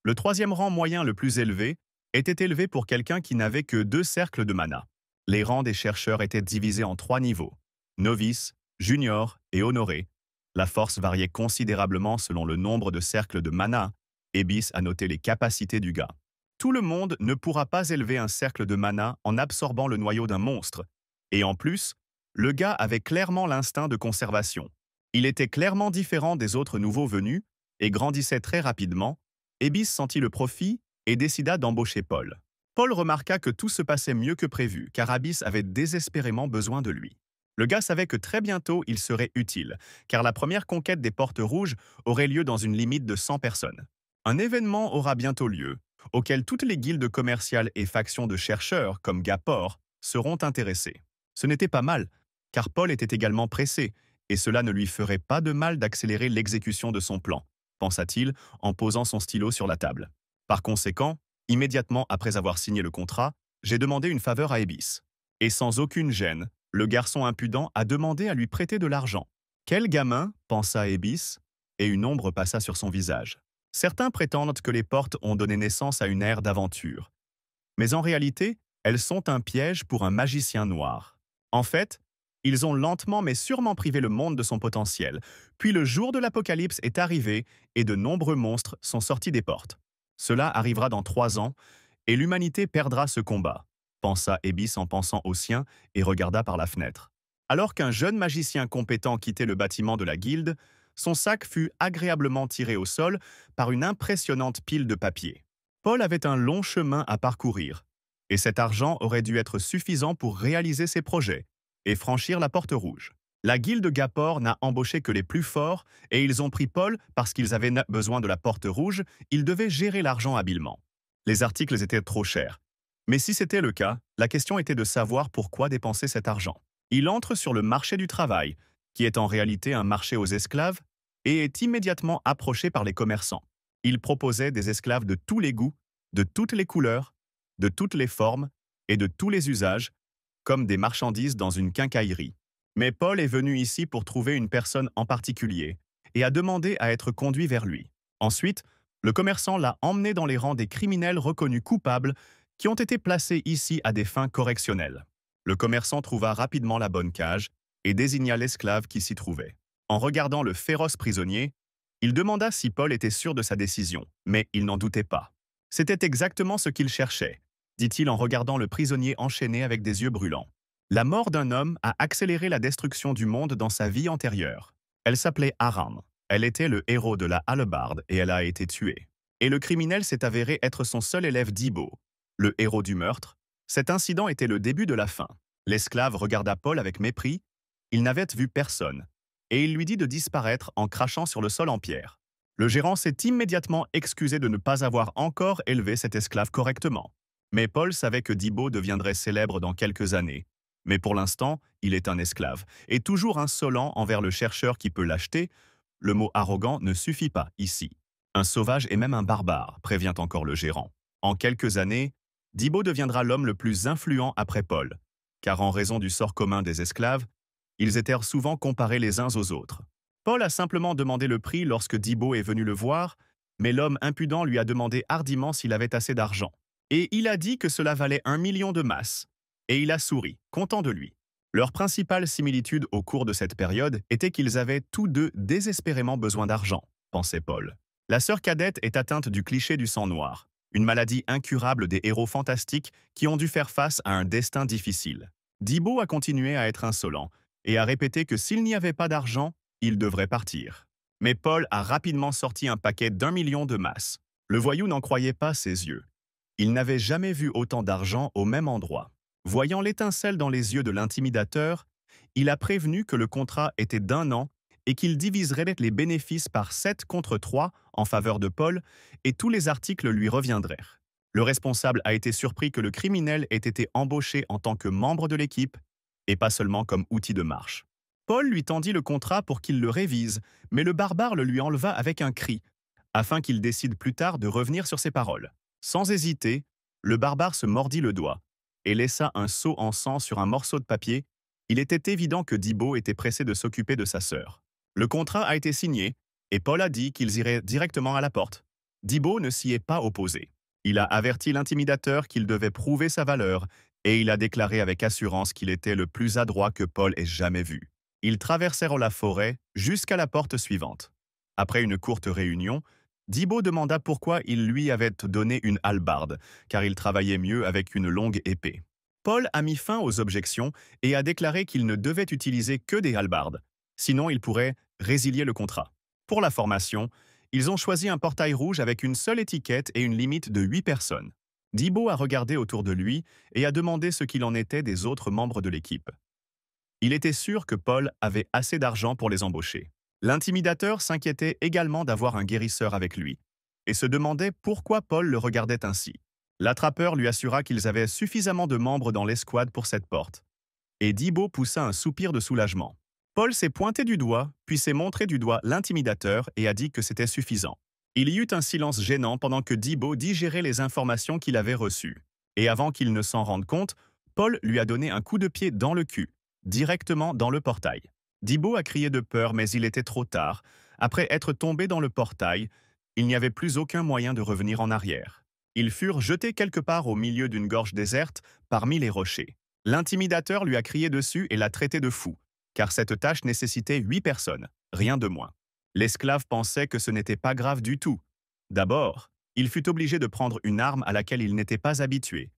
Le 3e rang moyen le plus élevé était élevé pour quelqu'un qui n'avait que 2 cercles de mana. Les rangs des chercheurs étaient divisés en 3 niveaux, novice, junior et honoré. La force variait considérablement selon le nombre de cercles de mana. Ebis a noté les capacités du gars. Tout le monde ne pourra pas élever un cercle de mana en absorbant le noyau d'un monstre. Et en plus, le gars avait clairement l'instinct de conservation. Il était clairement différent des autres nouveaux venus et grandissait très rapidement. Ebis sentit le profit et décida d'embaucher Paul. Paul remarqua que tout se passait mieux que prévu, car Abyss avait désespérément besoin de lui. Le gars savait que très bientôt il serait utile, car la première conquête des Portes Rouges aurait lieu dans une limite de 100 personnes. Un événement aura bientôt lieu, auquel toutes les guildes commerciales et factions de chercheurs, comme Gapor, seront intéressées. Ce n'était pas mal, car Paul était également pressé, et cela ne lui ferait pas de mal d'accélérer l'exécution de son plan, pensa-t-il en posant son stylo sur la table. Par conséquent, immédiatement après avoir signé le contrat, j'ai demandé une faveur à Ebis. Et sans aucune gêne, le garçon impudent a demandé à lui prêter de l'argent. Quel gamin, pensa Ebis, et une ombre passa sur son visage. Certains prétendent que les portes ont donné naissance à une ère d'aventure. Mais en réalité, elles sont un piège pour un magicien noir. En fait, ils ont lentement mais sûrement privé le monde de son potentiel. Puis le jour de l'apocalypse est arrivé et de nombreux monstres sont sortis des portes. Cela arrivera dans 3 ans et l'humanité perdra ce combat, pensa Ebis en pensant au sien et regarda par la fenêtre. Alors qu'un jeune magicien compétent quittait le bâtiment de la guilde, Son sac fut agréablement tiré au sol par une impressionnante pile de papier. Paul avait un long chemin à parcourir, et cet argent aurait dû être suffisant pour réaliser ses projets et franchir la porte rouge. La guilde Gapor n'a embauché que les plus forts, et ils ont pris Paul parce qu'ils avaient besoin de la porte rouge, ils devaient gérer l'argent habilement. Les articles étaient trop chers. Mais si c'était le cas, la question était de savoir pourquoi dépenser cet argent. Il entre sur le marché du travail, qui est en réalité un marché aux esclaves, et est immédiatement approché par les commerçants. Il proposait des esclaves de tous les goûts, de toutes les couleurs, de toutes les formes et de tous les usages, comme des marchandises dans une quincaillerie. Mais Paul est venu ici pour trouver une personne en particulier et a demandé à être conduit vers lui. Ensuite, le commerçant l'a emmené dans les rangs des criminels reconnus coupables qui ont été placés ici à des fins correctionnelles. Le commerçant trouva rapidement la bonne cage et désigna l'esclave qui s'y trouvait. En regardant le féroce prisonnier, il demanda si Paul était sûr de sa décision, mais il n'en doutait pas. C'était exactement ce qu'il cherchait, dit-il en regardant le prisonnier enchaîné avec des yeux brûlants. La mort d'un homme a accéléré la destruction du monde dans sa vie antérieure. Elle s'appelait Aram. Elle était le héros de la hallebarde et elle a été tuée. Et le criminel s'est avéré être son seul élève Dibo, le héros du meurtre. Cet incident était le début de la fin. L'esclave regarda Paul avec mépris. Il n'avait vu personne. Et il lui dit de disparaître en crachant sur le sol en pierre. Le gérant s'est immédiatement excusé de ne pas avoir encore élevé cet esclave correctement. Mais Paul savait que Dibo deviendrait célèbre dans quelques années. Mais pour l'instant, il est un esclave, et toujours insolent envers le chercheur qui peut l'acheter. Le mot arrogant ne suffit pas ici. Un sauvage et même un barbare, prévient encore le gérant. En quelques années, Dibo deviendra l'homme le plus influent après Paul, car en raison du sort commun des esclaves, ils étaient souvent comparés les uns aux autres. Paul a simplement demandé le prix lorsque Dibo est venu le voir, mais l'homme impudent lui a demandé hardiment s'il avait assez d'argent. Et il a dit que cela valait 1 million de masses. Et il a souri, content de lui. Leur principale similitude au cours de cette période était qu'ils avaient tous deux désespérément besoin d'argent, pensait Paul. La sœur cadette est atteinte du cliché du sang noir, une maladie incurable des héros fantastiques qui ont dû faire face à un destin difficile. Dibo a continué à être insolent et a répété que s'il n'y avait pas d'argent, il devrait partir. Mais Paul a rapidement sorti un paquet d'1 million de masses. Le voyou n'en croyait pas ses yeux. Il n'avait jamais vu autant d'argent au même endroit. Voyant l'étincelle dans les yeux de l'intimidateur, il a prévenu que le contrat était d'1 an et qu'il diviserait les bénéfices par 7 contre 3 en faveur de Paul et tous les articles lui reviendraient. Le responsable a été surpris que le criminel ait été embauché en tant que membre de l'équipe et pas seulement comme outil de marche. Paul lui tendit le contrat pour qu'il le révise, mais le barbare le lui enleva avec un cri, afin qu'il décide plus tard de revenir sur ses paroles. Sans hésiter, le barbare se mordit le doigt et laissa un seau en sang sur un morceau de papier. Il était évident que Dibo était pressé de s'occuper de sa sœur. Le contrat a été signé et Paul a dit qu'ils iraient directement à la porte. Dibo ne s'y est pas opposé. Il a averti l'intimidateur qu'il devait prouver sa valeur et il a déclaré avec assurance qu'il était le plus adroit que Paul ait jamais vu. Ils traversèrent la forêt jusqu'à la porte suivante. Après une courte réunion, Dibo demanda pourquoi il lui avait donné une hallebarde, car il travaillait mieux avec une longue épée. Paul a mis fin aux objections et a déclaré qu'il ne devait utiliser que des hallebardes, sinon il pourrait résilier le contrat. Pour la formation, ils ont choisi un portail rouge avec une seule étiquette et une limite de 8 personnes. Dibo a regardé autour de lui et a demandé ce qu'il en était des autres membres de l'équipe. Il était sûr que Paul avait assez d'argent pour les embaucher. L'intimidateur s'inquiétait également d'avoir un guérisseur avec lui et se demandait pourquoi Paul le regardait ainsi. L'attrapeur lui assura qu'ils avaient suffisamment de membres dans l'escouade pour cette porte. Et Dibo poussa un soupir de soulagement. Paul s'est pointé du doigt, puis s'est montré du doigt l'intimidateur et a dit que c'était suffisant. Il y eut un silence gênant pendant que Dibo digérait les informations qu'il avait reçues. Et avant qu'il ne s'en rende compte, Paul lui a donné un coup de pied dans le cul, directement dans le portail. Dibo a crié de peur, mais il était trop tard. Après être tombé dans le portail, il n'y avait plus aucun moyen de revenir en arrière. Ils furent jetés quelque part au milieu d'une gorge déserte, parmi les rochers. L'intimidateur lui a crié dessus et l'a traité de fou, car cette tâche nécessitait 8 personnes, rien de moins. L'esclave pensait que ce n'était pas grave du tout. D'abord, il fut obligé de prendre une arme à laquelle il n'était pas habitué.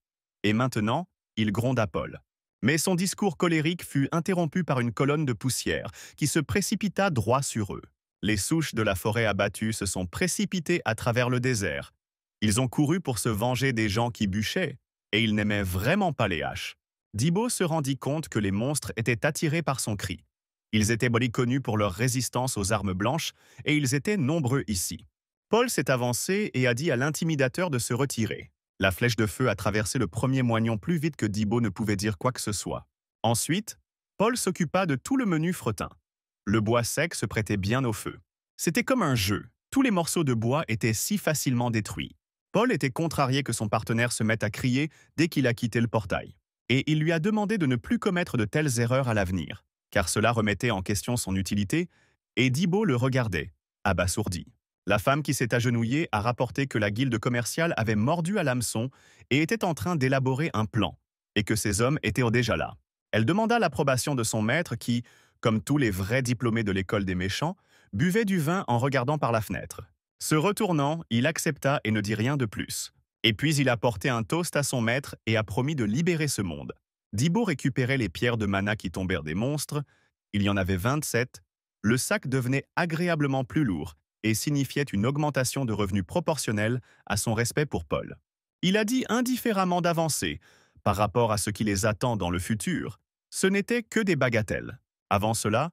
Et maintenant, il gronda Paul. Mais son discours colérique fut interrompu par une colonne de poussière qui se précipita droit sur eux. Les souches de la forêt abattues se sont précipitées à travers le désert. Ils ont couru pour se venger des gens qui bûchaient, et ils n'aimaient vraiment pas les haches. Dibo se rendit compte que les monstres étaient attirés par son cri. Ils étaient connus pour leur résistance aux armes blanches, et ils étaient nombreux ici. Paul s'est avancé et a dit à l'intimidateur de se retirer. La flèche de feu a traversé le premier moignon plus vite que Dibo ne pouvait dire quoi que ce soit. Ensuite, Paul s'occupa de tout le menu fretin. Le bois sec se prêtait bien au feu. C'était comme un jeu. Tous les morceaux de bois étaient si facilement détruits. Paul était contrarié que son partenaire se mette à crier dès qu'il a quitté le portail. Et il lui a demandé de ne plus commettre de telles erreurs à l'avenir, car cela remettait en question son utilité, et Dibo le regardait, abasourdi. La femme qui s'est agenouillée a rapporté que la guilde commerciale avait mordu à l'hameçon et était en train d'élaborer un plan, et que ces hommes étaient déjà là. Elle demanda l'approbation de son maître qui, comme tous les vrais diplômés de l'école des méchants, buvait du vin en regardant par la fenêtre. Se retournant, il accepta et ne dit rien de plus. Et puis il a porté un toast à son maître et a promis de libérer ce monde. Dibo récupérait les pierres de mana qui tombèrent des monstres. Il y en avait 27. Le sac devenait agréablement plus lourd et signifiait une augmentation de revenus proportionnelle à son respect pour Paul. Il a dit indifféremment d'avancer. Par rapport à ce qui les attend dans le futur, ce n'était que des bagatelles. Avant cela,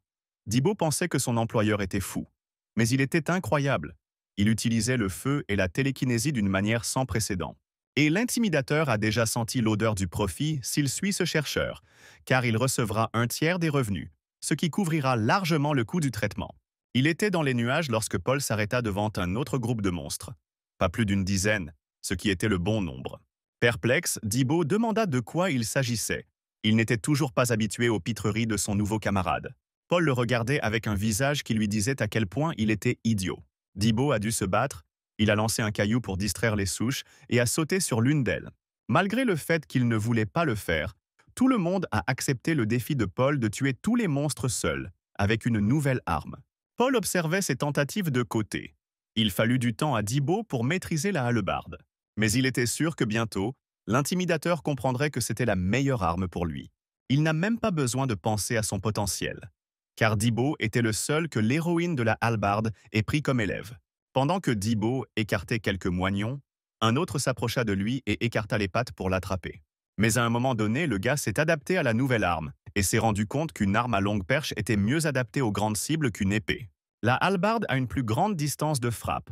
Dibo pensait que son employeur était fou. Mais il était incroyable. Il utilisait le feu et la télékinésie d'une manière sans précédent. Et l'intimidateur a déjà senti l'odeur du profit s'il suit ce chercheur, car il recevra un tiers des revenus, ce qui couvrira largement le coût du traitement. Il était dans les nuages lorsque Paul s'arrêta devant un autre groupe de monstres. Pas plus d'une dizaine, ce qui était le bon nombre. Perplexe, Dibo demanda de quoi il s'agissait. Il n'était toujours pas habitué aux pitreries de son nouveau camarade. Paul le regardait avec un visage qui lui disait à quel point il était idiot. Dibo a dû se battre, il a lancé un caillou pour distraire les souches et a sauté sur l'une d'elles. Malgré le fait qu'il ne voulait pas le faire, tout le monde a accepté le défi de Paul de tuer tous les monstres seul, avec une nouvelle arme. Paul observait ses tentatives de côté. Il fallut du temps à Dibo pour maîtriser la hallebarde. Mais il était sûr que bientôt, l'intimidateur comprendrait que c'était la meilleure arme pour lui. Il n'a même pas besoin de penser à son potentiel. Car Dibo était le seul que l'héroïne de la hallebarde ait pris comme élève. Pendant que Dibo écartait quelques moignons, un autre s'approcha de lui et écarta les pattes pour l'attraper. Mais à un moment donné, le gars s'est adapté à la nouvelle arme et s'est rendu compte qu'une arme à longue perche était mieux adaptée aux grandes cibles qu'une épée. La hallebarde a une plus grande distance de frappe.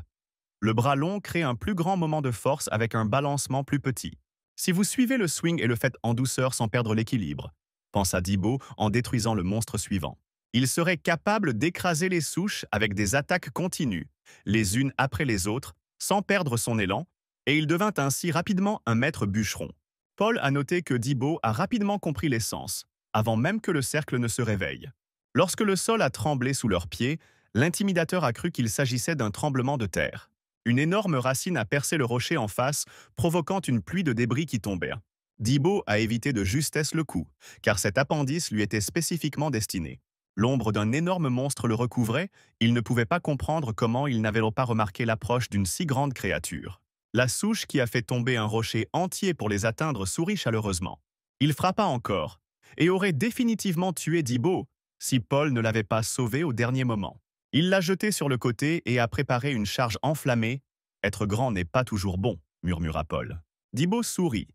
Le bras long crée un plus grand moment de force avec un balancement plus petit. Si vous suivez le swing et le faites en douceur sans perdre l'équilibre, pensa Dibo en détruisant le monstre suivant. Il serait capable d'écraser les souches avec des attaques continues, les unes après les autres, sans perdre son élan, et il devint ainsi rapidement un maître bûcheron. Paul a noté que Dibo a rapidement compris l'essence, avant même que le cercle ne se réveille. Lorsque le sol a tremblé sous leurs pieds, l'intimidateur a cru qu'il s'agissait d'un tremblement de terre. Une énorme racine a percé le rocher en face, provoquant une pluie de débris qui tombèrent. Dibo a évité de justesse le coup, car cet appendice lui était spécifiquement destiné. L'ombre d'un énorme monstre le recouvrait, il ne pouvait pas comprendre comment il n'avait pas remarqué l'approche d'une si grande créature. La souche qui a fait tomber un rocher entier pour les atteindre sourit chaleureusement. Il frappa encore, et aurait définitivement tué Dibo si Paul ne l'avait pas sauvé au dernier moment. Il l'a jeté sur le côté et a préparé une charge enflammée. « Être grand n'est pas toujours bon », murmura Paul. Dibo sourit.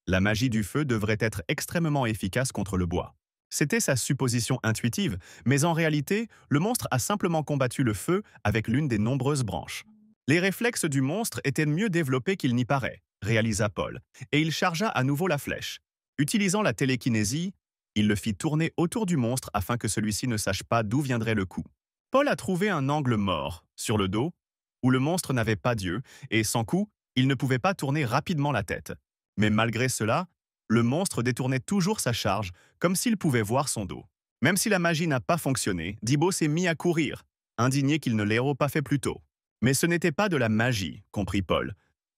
La magie du feu devrait être extrêmement efficace contre le bois. C'était sa supposition intuitive, mais en réalité, le monstre a simplement combattu le feu avec l'une des nombreuses branches. Les réflexes du monstre étaient mieux développés qu'il n'y paraît, réalisa Paul, et il chargea à nouveau la flèche. Utilisant la télékinésie, il le fit tourner autour du monstre afin que celui-ci ne sache pas d'où viendrait le coup. Paul a trouvé un angle mort, sur le dos, où le monstre n'avait pas d'yeux, et sans coup, il ne pouvait pas tourner rapidement la tête. Mais malgré cela, le monstre détournait toujours sa charge, comme s'il pouvait voir son dos. Même si la magie n'a pas fonctionné, Dibo s'est mis à courir, indigné qu'il ne l'ait pas fait plus tôt. Mais ce n'était pas de la magie, comprit Paul.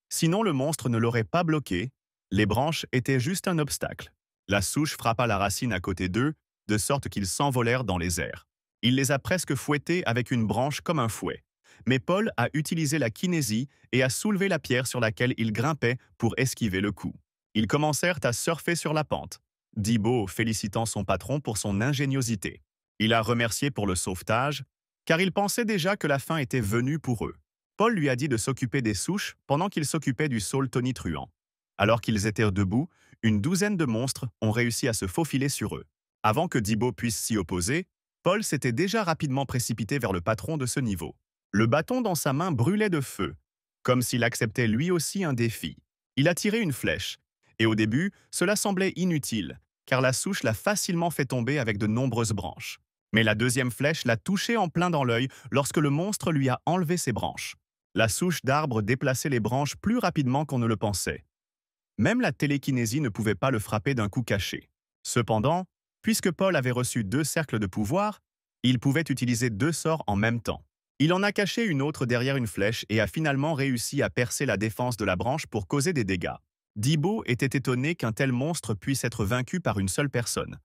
Sinon le monstre ne l'aurait pas bloqué, les branches étaient juste un obstacle. La souche frappa la racine à côté d'eux, de sorte qu'ils s'envolèrent dans les airs. Il les a presque fouettés avec une branche comme un fouet. Mais Paul a utilisé la kinésie et a soulevé la pierre sur laquelle il grimpait pour esquiver le coup. Ils commencèrent à surfer sur la pente, Dibo félicitant son patron pour son ingéniosité. Il a remercié pour le sauvetage, car il pensait déjà que la fin était venue pour eux. Paul lui a dit de s'occuper des souches pendant qu'il s'occupait du saule tonitruant. Alors qu'ils étaient debout, une douzaine de monstres ont réussi à se faufiler sur eux. Avant que Dibo puisse s'y opposer, Paul s'était déjà rapidement précipité vers le patron de ce niveau. Le bâton dans sa main brûlait de feu, comme s'il acceptait lui aussi un défi. Il a tiré une flèche, et au début, cela semblait inutile, car la souche l'a facilement fait tomber avec de nombreuses branches. Mais la deuxième flèche l'a touché en plein dans l'œil lorsque le monstre lui a enlevé ses branches. La souche d'arbre déplaçait les branches plus rapidement qu'on ne le pensait. Même la télékinésie ne pouvait pas le frapper d'un coup caché. Cependant, puisque Paul avait reçu 2 cercles de pouvoir, il pouvait utiliser 2 sorts en même temps. Il en a caché une autre derrière une flèche et a finalement réussi à percer la défense de la branche pour causer des dégâts. Dibo était étonné qu'un tel monstre puisse être vaincu par une seule personne.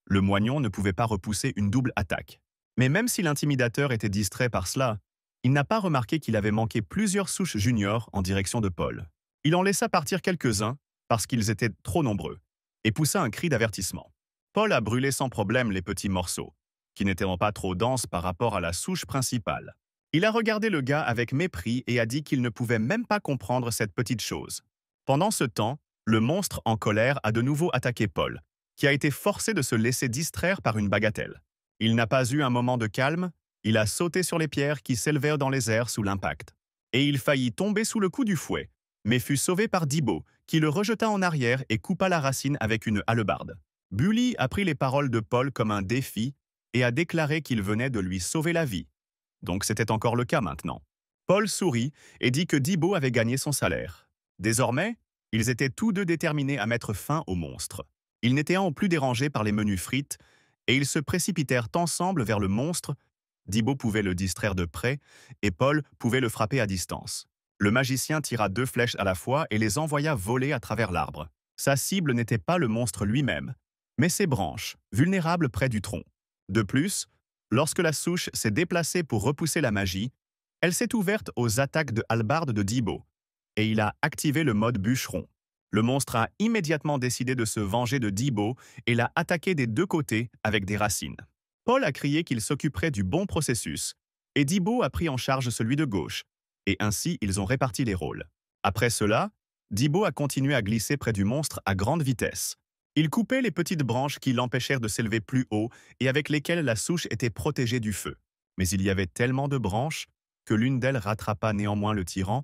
Le moignon ne pouvait pas repousser une double attaque. Mais même si l'intimidateur était distrait par cela, il n'a pas remarqué qu'il avait manqué plusieurs souches juniors en direction de Paul. Il en laissa partir quelques-uns parce qu'ils étaient trop nombreux et poussa un cri d'avertissement. Paul a brûlé sans problème les petits morceaux, qui n'étaient pas trop denses par rapport à la souche principale. Il a regardé le gars avec mépris et a dit qu'il ne pouvait même pas comprendre cette petite chose. Pendant ce temps, le monstre en colère a de nouveau attaqué Paul, qui a été forcé de se laisser distraire par une bagatelle. Il n'a pas eu un moment de calme, il a sauté sur les pierres qui s'élevaient dans les airs sous l'impact. Et il faillit tomber sous le coup du fouet, mais fut sauvé par Dibo, qui le rejeta en arrière et coupa la racine avec une hallebarde. Bully a pris les paroles de Paul comme un défi et a déclaré qu'il venait de lui sauver la vie. Donc c'était encore le cas maintenant. Paul sourit et dit que Dibo avait gagné son salaire. Désormais, ils étaient tous deux déterminés à mettre fin au monstre. Ils n'étaient plus dérangés par les menus frites et ils se précipitèrent ensemble vers le monstre. Dibo pouvait le distraire de près et Paul pouvait le frapper à distance. Le magicien tira 2 flèches à la fois et les envoya voler à travers l'arbre. Sa cible n'était pas le monstre lui-même, mais ses branches, vulnérables près du tronc. De plus, lorsque la souche s'est déplacée pour repousser la magie, elle s'est ouverte aux attaques de hallebarde de Dibo, et il a activé le mode bûcheron. Le monstre a immédiatement décidé de se venger de Dibo et l'a attaqué des 2 côtés avec des racines. Paul a crié qu'il s'occuperait du bon processus, et Dibo a pris en charge celui de gauche, et ainsi ils ont réparti les rôles. Après cela, Dibo a continué à glisser près du monstre à grande vitesse. Il coupait les petites branches qui l'empêchèrent de s'élever plus haut et avec lesquelles la souche était protégée du feu. Mais il y avait tellement de branches que l'une d'elles rattrapa néanmoins le tyran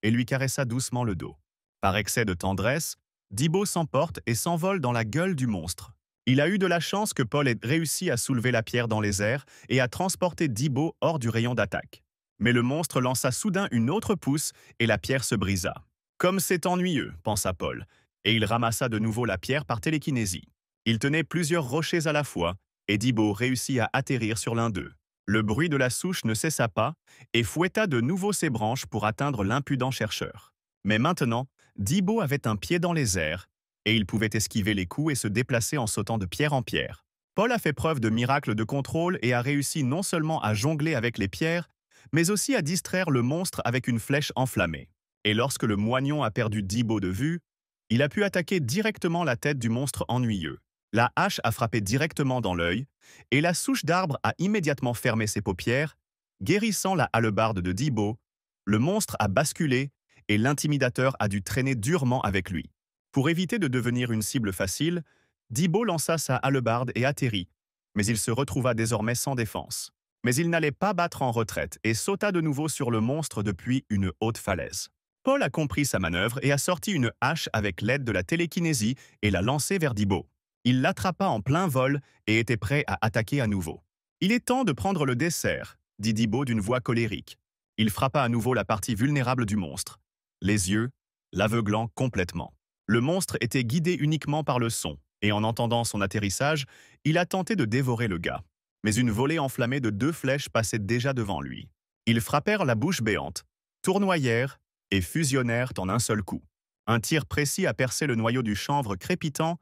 et lui caressa doucement le dos. Par excès de tendresse, Dibo s'emporte et s'envole dans la gueule du monstre. Il a eu de la chance que Paul ait réussi à soulever la pierre dans les airs et à transporter Dibo hors du rayon d'attaque. Mais le monstre lança soudain une autre pousse et la pierre se brisa. Comme c'est ennuyeux, pensa Paul, et il ramassa de nouveau la pierre par télékinésie. Il tenait plusieurs rochers à la fois, et Dibo réussit à atterrir sur l'un d'eux. Le bruit de la souche ne cessa pas, et fouetta de nouveau ses branches pour atteindre l'impudent chercheur. Mais maintenant, Dibo avait un pied dans les airs, et il pouvait esquiver les coups et se déplacer en sautant de pierre en pierre. Paul a fait preuve de miracle de contrôle et a réussi non seulement à jongler avec les pierres, mais aussi à distraire le monstre avec une flèche enflammée. Et lorsque le moignon a perdu Dibo de vue, il a pu attaquer directement la tête du monstre ennuyeux. La hache a frappé directement dans l'œil, et la souche d'arbre a immédiatement fermé ses paupières, guérissant la hallebarde de Dibo. Le monstre a basculé, et l'intimidateur a dû traîner durement avec lui. Pour éviter de devenir une cible facile, Dibo lança sa hallebarde et atterrit, mais il se retrouva désormais sans défense. Mais il n'allait pas battre en retraite et sauta de nouveau sur le monstre depuis une haute falaise. Paul a compris sa manœuvre et a sorti une hache avec l'aide de la télékinésie et l'a lancée vers Dibo. Il l'attrapa en plein vol et était prêt à attaquer à nouveau. « Il est temps de prendre le dessert », dit Dibo d'une voix colérique. Il frappa à nouveau la partie vulnérable du monstre, les yeux, l'aveuglant complètement. Le monstre était guidé uniquement par le son, et en entendant son atterrissage, il a tenté de dévorer le gars. Mais une volée enflammée de 2 flèches passait déjà devant lui. Ils frappèrent la bouche béante, tournoyèrent et fusionnèrent en un seul coup. Un tir précis a percé le noyau du chanvre crépitant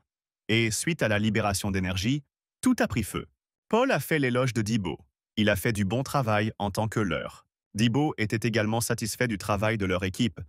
et, suite à la libération d'énergie, tout a pris feu. Paul a fait l'éloge de Dibo. Il a fait du bon travail en tant que leur. Dibo était également satisfait du travail de leur équipe.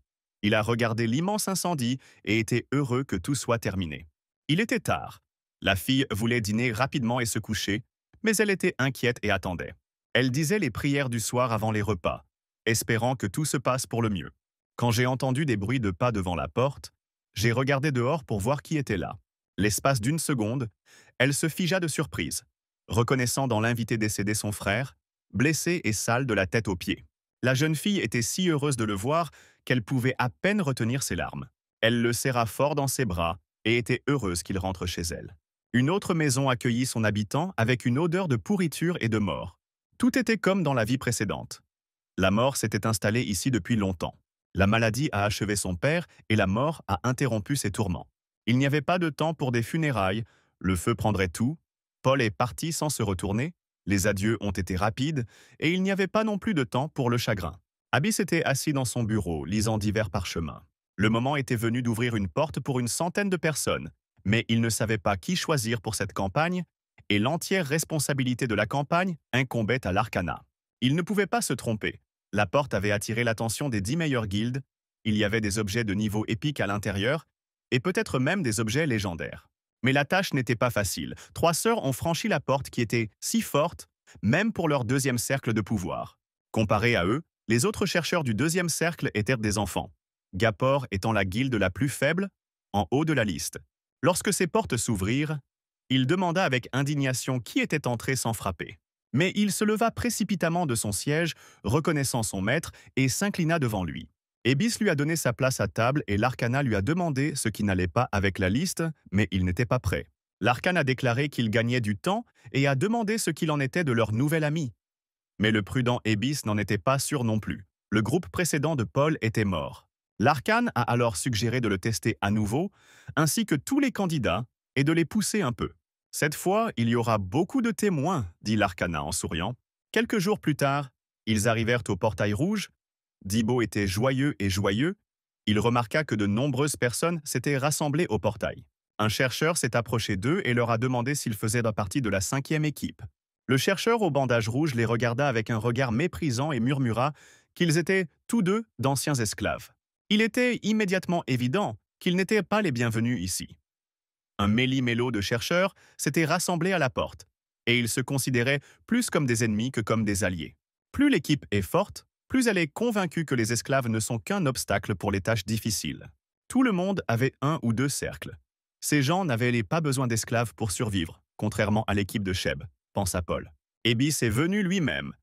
Il a regardé l'immense incendie et était heureux que tout soit terminé. Il était tard. La fille voulait dîner rapidement et se coucher, mais elle était inquiète et attendait. Elle disait les prières du soir avant les repas, espérant que tout se passe pour le mieux. Quand j'ai entendu des bruits de pas devant la porte, j'ai regardé dehors pour voir qui était là. L'espace d'une seconde, elle se figea de surprise, reconnaissant dans l'invité décédé son frère, blessé et sale de la tête aux pieds. La jeune fille était si heureuse de le voir qu'elle pouvait à peine retenir ses larmes. Elle le serra fort dans ses bras et était heureuse qu'il rentre chez elle. Une autre maison accueillit son habitant avec une odeur de pourriture et de mort. Tout était comme dans la vie précédente. La mort s'était installée ici depuis longtemps. La maladie a achevé son père et la mort a interrompu ses tourments. Il n'y avait pas de temps pour des funérailles, le feu prendrait tout, Paul est parti sans se retourner, les adieux ont été rapides et il n'y avait pas non plus de temps pour le chagrin. Abyss était assis dans son bureau, lisant divers parchemins. Le moment était venu d'ouvrir une porte pour une centaine de personnes, mais il ne savait pas qui choisir pour cette campagne et l'entière responsabilité de la campagne incombait à l'Arcana. Il ne pouvait pas se tromper. La porte avait attiré l'attention des 10 meilleures guildes, il y avait des objets de niveau épique à l'intérieur, et peut-être même des objets légendaires. Mais la tâche n'était pas facile. 3 sœurs ont franchi la porte qui était si forte, même pour leur deuxième cercle de pouvoir. Comparé à eux, les autres chercheurs du deuxième cercle étaient des enfants. Gapor étant la guilde la plus faible, en haut de la liste. Lorsque ces portes s'ouvrirent, il demanda avec indignation qui était entré sans frapper. Mais il se leva précipitamment de son siège, reconnaissant son maître, et s'inclina devant lui. Ebis lui a donné sa place à table et l'Arcana lui a demandé ce qui n'allait pas avec la liste, mais il n'était pas prêt. L'Arcana a déclaré qu'il gagnait du temps et a demandé ce qu'il en était de leur nouvel ami. Mais le prudent Ebis n'en était pas sûr non plus. Le groupe précédent de Paul était mort. L'Arcane a alors suggéré de le tester à nouveau, ainsi que tous les candidats, et de les pousser un peu. Cette fois, il y aura beaucoup de témoins, dit l'Arcana en souriant. Quelques jours plus tard, ils arrivèrent au portail rouge. Dibo était joyeux et joyeux. Il remarqua que de nombreuses personnes s'étaient rassemblées au portail. Un chercheur s'est approché d'eux et leur a demandé s'ils faisaient partie de la 5e équipe. Le chercheur au bandage rouge les regarda avec un regard méprisant et murmura qu'ils étaient tous deux d'anciens esclaves. Il était immédiatement évident qu'ils n'étaient pas les bienvenus ici. Un méli-mélo de chercheurs s'était rassemblé à la porte, et ils se considéraient plus comme des ennemis que comme des alliés. Plus l'équipe est forte, plus elle est convaincue que les esclaves ne sont qu'un obstacle pour les tâches difficiles. Tout le monde avait 1 ou 2 cercles. Ces gens n'avaient pas besoin d'esclaves pour survivre, contrairement à l'équipe de Sheb, pensa Paul. Ebis est venu lui-même.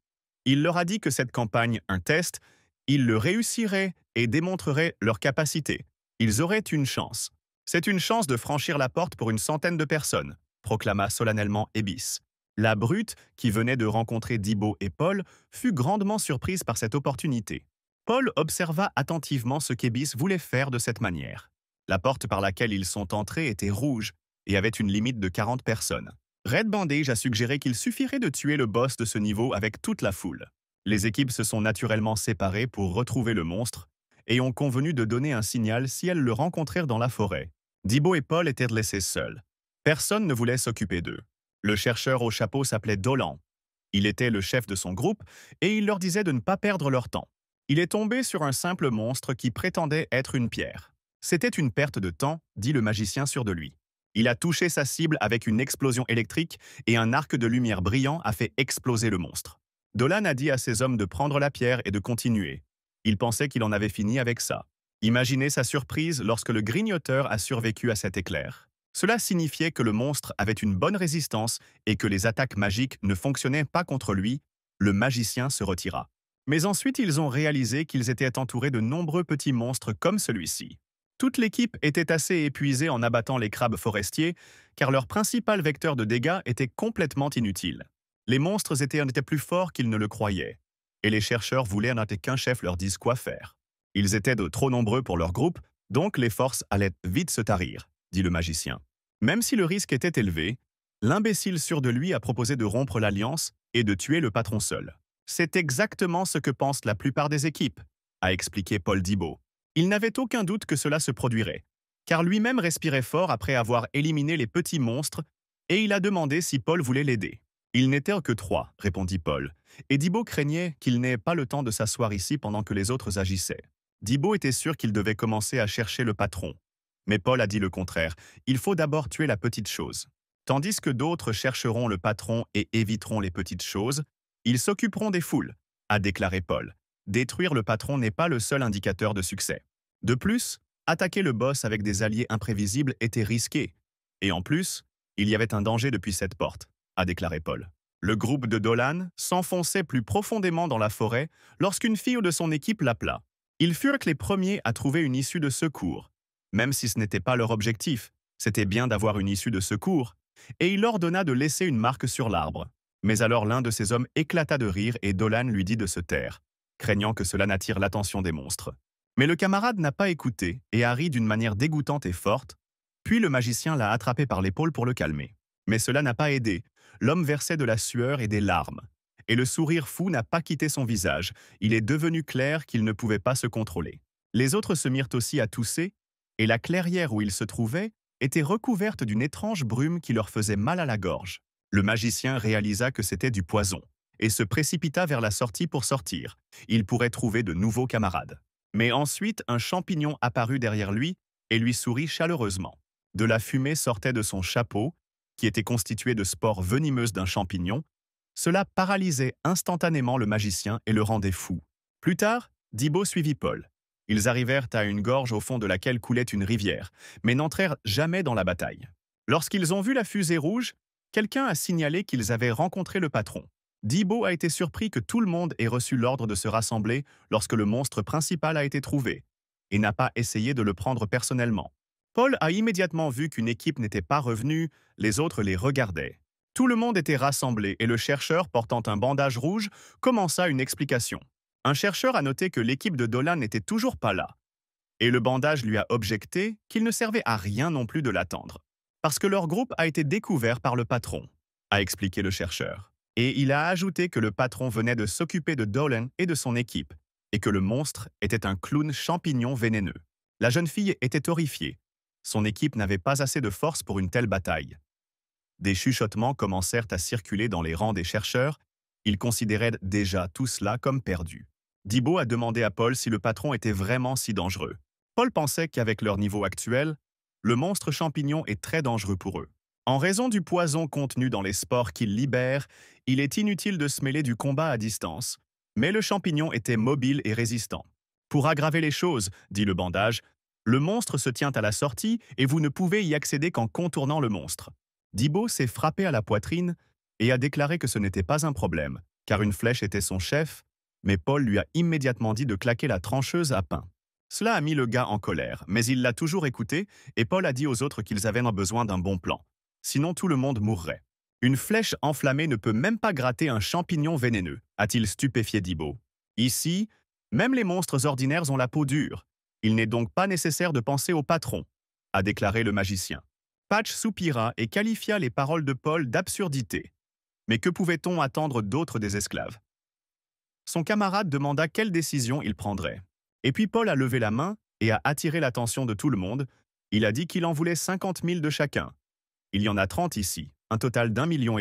Il leur a dit que cette campagne, un test, ils le réussiraient et démontreraient leur capacité. Ils auraient une chance. C'est une chance de franchir la porte pour une centaine de personnes, proclama solennellement Ebis. La brute, qui venait de rencontrer Dibo et Paul, fut grandement surprise par cette opportunité. Paul observa attentivement ce qu'Ebis voulait faire de cette manière. La porte par laquelle ils sont entrés était rouge et avait une limite de 40 personnes. Red Bandage a suggéré qu'il suffirait de tuer le boss de ce niveau avec toute la foule. Les équipes se sont naturellement séparées pour retrouver le monstre et ont convenu de donner un signal si elles le rencontrèrent dans la forêt. Dibo et Paul étaient laissés seuls. Personne ne voulait s'occuper d'eux. Le chercheur au chapeau s'appelait Dolan. Il était le chef de son groupe et il leur disait de ne pas perdre leur temps. Il est tombé sur un simple monstre qui prétendait être une pierre. C'était une perte de temps, dit le magicien sûr de lui. Il a touché sa cible avec une explosion électrique et un arc de lumière brillant a fait exploser le monstre. Dolan a dit à ses hommes de prendre la pierre et de continuer. Il pensait qu'il en avait fini avec ça. Imaginez sa surprise lorsque le grignoteur a survécu à cet éclair. Cela signifiait que le monstre avait une bonne résistance et que les attaques magiques ne fonctionnaient pas contre lui. Le magicien se retira. Mais ensuite, ils ont réalisé qu'ils étaient entourés de nombreux petits monstres comme celui-ci. Toute l'équipe était assez épuisée en abattant les crabes forestiers, car leur principal vecteur de dégâts était complètement inutile. Les monstres étaient plus forts qu'ils ne le croyaient, et les chercheurs voulaient qu'un chef leur dise quoi faire. Ils étaient de trop nombreux pour leur groupe, donc les forces allaient vite se tarir, dit le magicien. Même si le risque était élevé, l'imbécile sûr de lui a proposé de rompre l'alliance et de tuer le patron seul. C'est exactement ce que pensent la plupart des équipes, a expliqué Paul Dibo. Il n'avait aucun doute que cela se produirait, car lui-même respirait fort après avoir éliminé les petits monstres, et il a demandé si Paul voulait l'aider. Ils n'étaient que 3, répondit Paul, et Dibo craignait qu'il n'ait pas le temps de s'asseoir ici pendant que les autres agissaient. Dibo était sûr qu'il devait commencer à chercher le patron. Mais Paul a dit le contraire, il faut d'abord tuer la petite chose. Tandis que d'autres chercheront le patron et éviteront les petites choses, Ils s'occuperont des foules, a déclaré Paul. Détruire le patron n'est pas le seul indicateur de succès. De plus, attaquer le boss avec des alliés imprévisibles était risqué. Et en plus, il y avait un danger depuis cette porte, a déclaré Paul. Le groupe de Dolan s'enfonçait plus profondément dans la forêt lorsqu'une fille de son équipe l'appela. Ils furent les premiers à trouver une issue de secours. Même si ce n'était pas leur objectif, c'était bien d'avoir une issue de secours, et il ordonna de laisser une marque sur l'arbre. Mais alors l'un de ces hommes éclata de rire et Dolan lui dit de se taire, craignant que cela n'attire l'attention des monstres. Mais le camarade n'a pas écouté et a ri d'une manière dégoûtante et forte, puis le magicien l'a attrapé par l'épaule pour le calmer. Mais cela n'a pas aidé. L'homme versait de la sueur et des larmes. Et le sourire fou n'a pas quitté son visage. Il est devenu clair qu'il ne pouvait pas se contrôler. Les autres se mirent aussi à tousser, et la clairière où ils se trouvaient était recouverte d'une étrange brume qui leur faisait mal à la gorge. Le magicien réalisa que c'était du poison, et se précipita vers la sortie pour sortir. Il pourrait trouver de nouveaux camarades. Mais ensuite, un champignon apparut derrière lui et lui sourit chaleureusement. De la fumée sortait de son chapeau, qui était constitué de spores venimeuses d'un champignon. Cela paralysait instantanément le magicien et le rendait fou. Plus tard, Dibo suivit Paul. Ils arrivèrent à une gorge au fond de laquelle coulait une rivière, mais n'entrèrent jamais dans la bataille. Lorsqu'ils ont vu la fusée rouge, quelqu'un a signalé qu'ils avaient rencontré le patron. Dibo a été surpris que tout le monde ait reçu l'ordre de se rassembler lorsque le monstre principal a été trouvé, et n'a pas essayé de le prendre personnellement. Paul a immédiatement vu qu'une équipe n'était pas revenue, les autres les regardaient. Tout le monde était rassemblé et le chercheur, portant un bandage rouge, commença une explication. Un chercheur a noté que l'équipe de Dolan n'était toujours pas là, et le bandage lui a objecté qu'il ne servait à rien non plus de l'attendre, parce que leur groupe a été découvert par le patron, a expliqué le chercheur. Et il a ajouté que le patron venait de s'occuper de Dolan et de son équipe, et que le monstre était un clown champignon vénéneux. La jeune fille était horrifiée. Son équipe n'avait pas assez de force pour une telle bataille. Des chuchotements commencèrent à circuler dans les rangs des chercheurs. Ils considéraient déjà tout cela comme perdu. Dibo a demandé à Paul si le patron était vraiment si dangereux. Paul pensait qu'avec leur niveau actuel, le monstre champignon est très dangereux pour eux. En raison du poison contenu dans les spores qu'il libère, il est inutile de se mêler du combat à distance. Mais le champignon était mobile et résistant. Pour aggraver les choses, dit le bandage, le monstre se tient à la sortie et vous ne pouvez y accéder qu'en contournant le monstre. Dibo s'est frappé à la poitrine et a déclaré que ce n'était pas un problème, car une flèche était son chef, mais Paul lui a immédiatement dit de claquer la trancheuse à pain. Cela a mis le gars en colère, mais il l'a toujours écouté et Paul a dit aux autres qu'ils avaient besoin d'un bon plan. Sinon tout le monde mourrait. Une flèche enflammée ne peut même pas gratter un champignon vénéneux, a-t-il stupéfié Dibo. Ici, même les monstres ordinaires ont la peau dure. Il n'est donc pas nécessaire de penser au patron, a déclaré le magicien. Patch soupira et qualifia les paroles de Paul d'absurdité. Mais que pouvait-on attendre d'autre des esclaves? Son camarade demanda quelle décision il prendrait. Et puis Paul a levé la main et a attiré l'attention de tout le monde. Il a dit qu'il en voulait 50 000 de chacun. Il y en a 30 ici, un total d'1,5 million.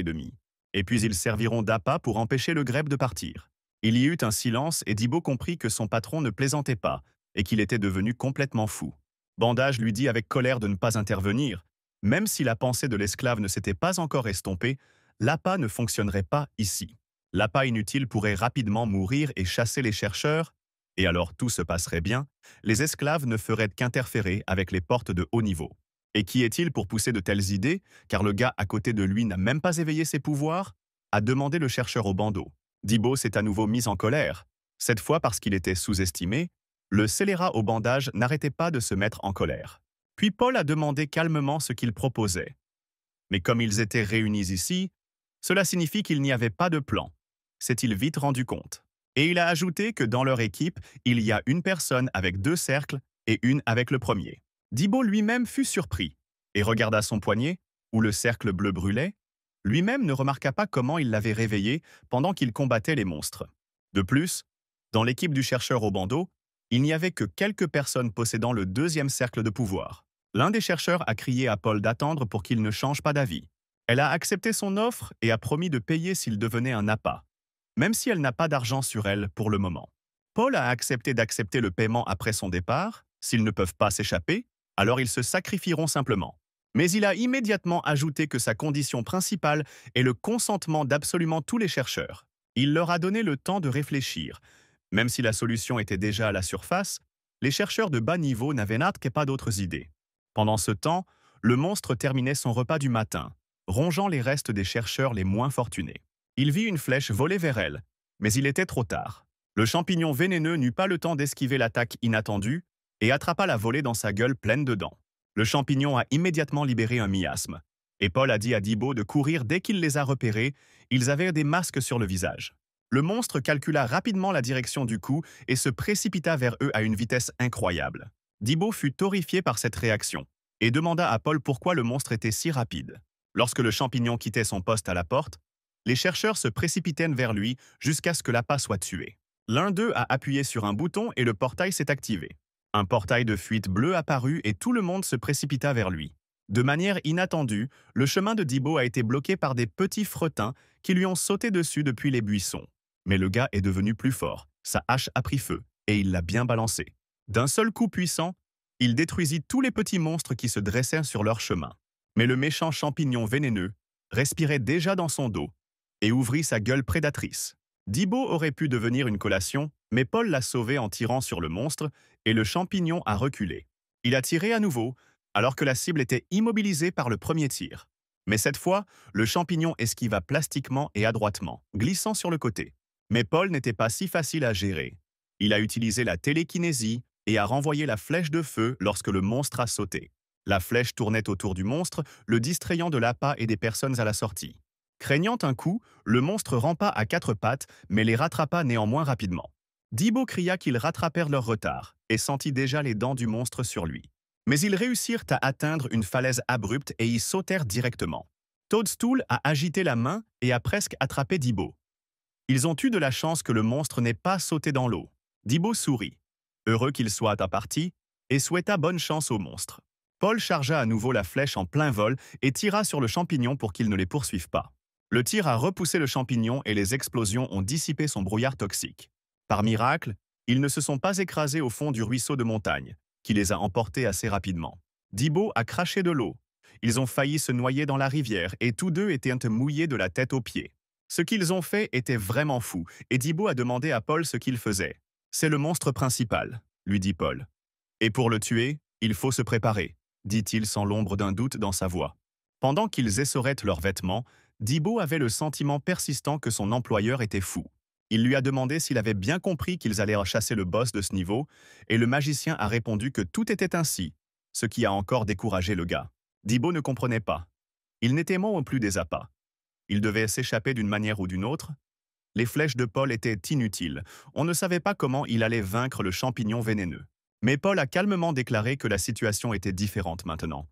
Et puis ils serviront d'appât pour empêcher le grèbe de partir. Il y eut un silence et Dibo comprit que son patron ne plaisantait pas et qu'il était devenu complètement fou. Bandage lui dit avec colère de ne pas intervenir. Même si la pensée de l'esclave ne s'était pas encore estompée, l'appât ne fonctionnerait pas ici. L'appât inutile pourrait rapidement mourir et chasser les chercheurs, et alors tout se passerait bien, les esclaves ne feraient qu'interférer avec les portes de haut niveau. Et qui est-il pour pousser de telles idées, car le gars à côté de lui n'a même pas éveillé ses pouvoirs, a demandé le chercheur au bandeau. Dibo s'est à nouveau mis en colère. Cette fois parce qu'il était sous-estimé, le scélérat au bandage n'arrêtait pas de se mettre en colère. Puis Paul a demandé calmement ce qu'il proposait. Mais comme ils étaient réunis ici, cela signifie qu'il n'y avait pas de plan. S'est-il vite rendu compte. Et il a ajouté que dans leur équipe, il y a une personne avec 2 cercles et une avec le premier. Dibo lui-même fut surpris et regarda son poignet, où le cercle bleu brûlait. Lui-même ne remarqua pas comment il l'avait réveillé pendant qu'il combattait les monstres. De plus, dans l'équipe du chercheur au bandeau, il n'y avait que quelques personnes possédant le 2e cercle de pouvoir. L'un des chercheurs a crié à Paul d'attendre pour qu'il ne change pas d'avis. Elle a accepté son offre et a promis de payer s'il devenait un appât, même si elle n'a pas d'argent sur elle pour le moment. Paul a accepté d'accepter le paiement après son départ. S'ils ne peuvent pas s'échapper, alors ils se sacrifieront simplement. Mais il a immédiatement ajouté que sa condition principale est le consentement d'absolument tous les chercheurs. Il leur a donné le temps de réfléchir. Même si la solution était déjà à la surface, les chercheurs de bas niveau n'avaient pas d'autres idées. Pendant ce temps, le monstre terminait son repas du matin, rongeant les restes des chercheurs les moins fortunés. Il vit une flèche voler vers elle, mais il était trop tard. Le champignon vénéneux n'eut pas le temps d'esquiver l'attaque inattendue et attrapa la volée dans sa gueule pleine de dents. Le champignon a immédiatement libéré un miasme, et Paul a dit à Dibbo de courir dès qu'il les a repérés. Ils avaient des masques sur le visage. Le monstre calcula rapidement la direction du coup et se précipita vers eux à une vitesse incroyable. Dibbo fut horrifié par cette réaction et demanda à Paul pourquoi le monstre était si rapide. Lorsque le champignon quittait son poste à la porte, les chercheurs se précipitèrent vers lui jusqu'à ce que l'appât soit tué. L'un d'eux a appuyé sur un bouton et le portail s'est activé. Un portail de fuite bleu apparut et tout le monde se précipita vers lui. De manière inattendue, le chemin de Dibbo a été bloqué par des petits frettins qui lui ont sauté dessus depuis les buissons. Mais le gars est devenu plus fort, sa hache a pris feu, et il l'a bien balancée. D'un seul coup puissant, il détruisit tous les petits monstres qui se dressèrent sur leur chemin. Mais le méchant champignon vénéneux respirait déjà dans son dos et ouvrit sa gueule prédatrice. Dibbo aurait pu devenir une collation, mais Paul l'a sauvé en tirant sur le monstre et le champignon a reculé. Il a tiré à nouveau, alors que la cible était immobilisée par le premier tir. Mais cette fois, le champignon esquiva plastiquement et adroitement, glissant sur le côté. Mais Paul n'était pas si facile à gérer. Il a utilisé la télékinésie et a renvoyé la flèche de feu lorsque le monstre a sauté. La flèche tournait autour du monstre, le distrayant de l'appât et des personnes à la sortie. Craignant un coup, le monstre rampa à quatre pattes, mais les rattrapa néanmoins rapidement. Dibbo cria qu'ils rattrapèrent leur retard et sentit déjà les dents du monstre sur lui. Mais ils réussirent à atteindre une falaise abrupte et y sautèrent directement. Toadstool a agité la main et a presque attrapé Dibbo. Ils ont eu de la chance que le monstre n'ait pas sauté dans l'eau. Dibbo sourit, heureux qu'il soit à partie, et souhaita bonne chance au monstre. Paul chargea à nouveau la flèche en plein vol et tira sur le champignon pour qu'il ne les poursuive pas. Le tir a repoussé le champignon et les explosions ont dissipé son brouillard toxique. Par miracle, ils ne se sont pas écrasés au fond du ruisseau de montagne, qui les a emportés assez rapidement. Dibbo a craché de l'eau. Ils ont failli se noyer dans la rivière et tous deux étaient mouillés de la tête aux pieds. Ce qu'ils ont fait était vraiment fou, et Dibbo a demandé à Paul ce qu'il faisait. « C'est le monstre principal », lui dit Paul. « Et pour le tuer, il faut se préparer », dit-il sans l'ombre d'un doute dans sa voix. Pendant qu'ils essoraient leurs vêtements, Dibbo avait le sentiment persistant que son employeur était fou. Il lui a demandé s'il avait bien compris qu'ils allaient chasser le boss de ce niveau, et le magicien a répondu que tout était ainsi, ce qui a encore découragé le gars. Dibbo ne comprenait pas. Il n'était moins plus des appâts. Il devait s'échapper d'une manière ou d'une autre. Les flèches de Paul étaient inutiles. On ne savait pas comment il allait vaincre le champignon vénéneux. Mais Paul a calmement déclaré que la situation était différente maintenant.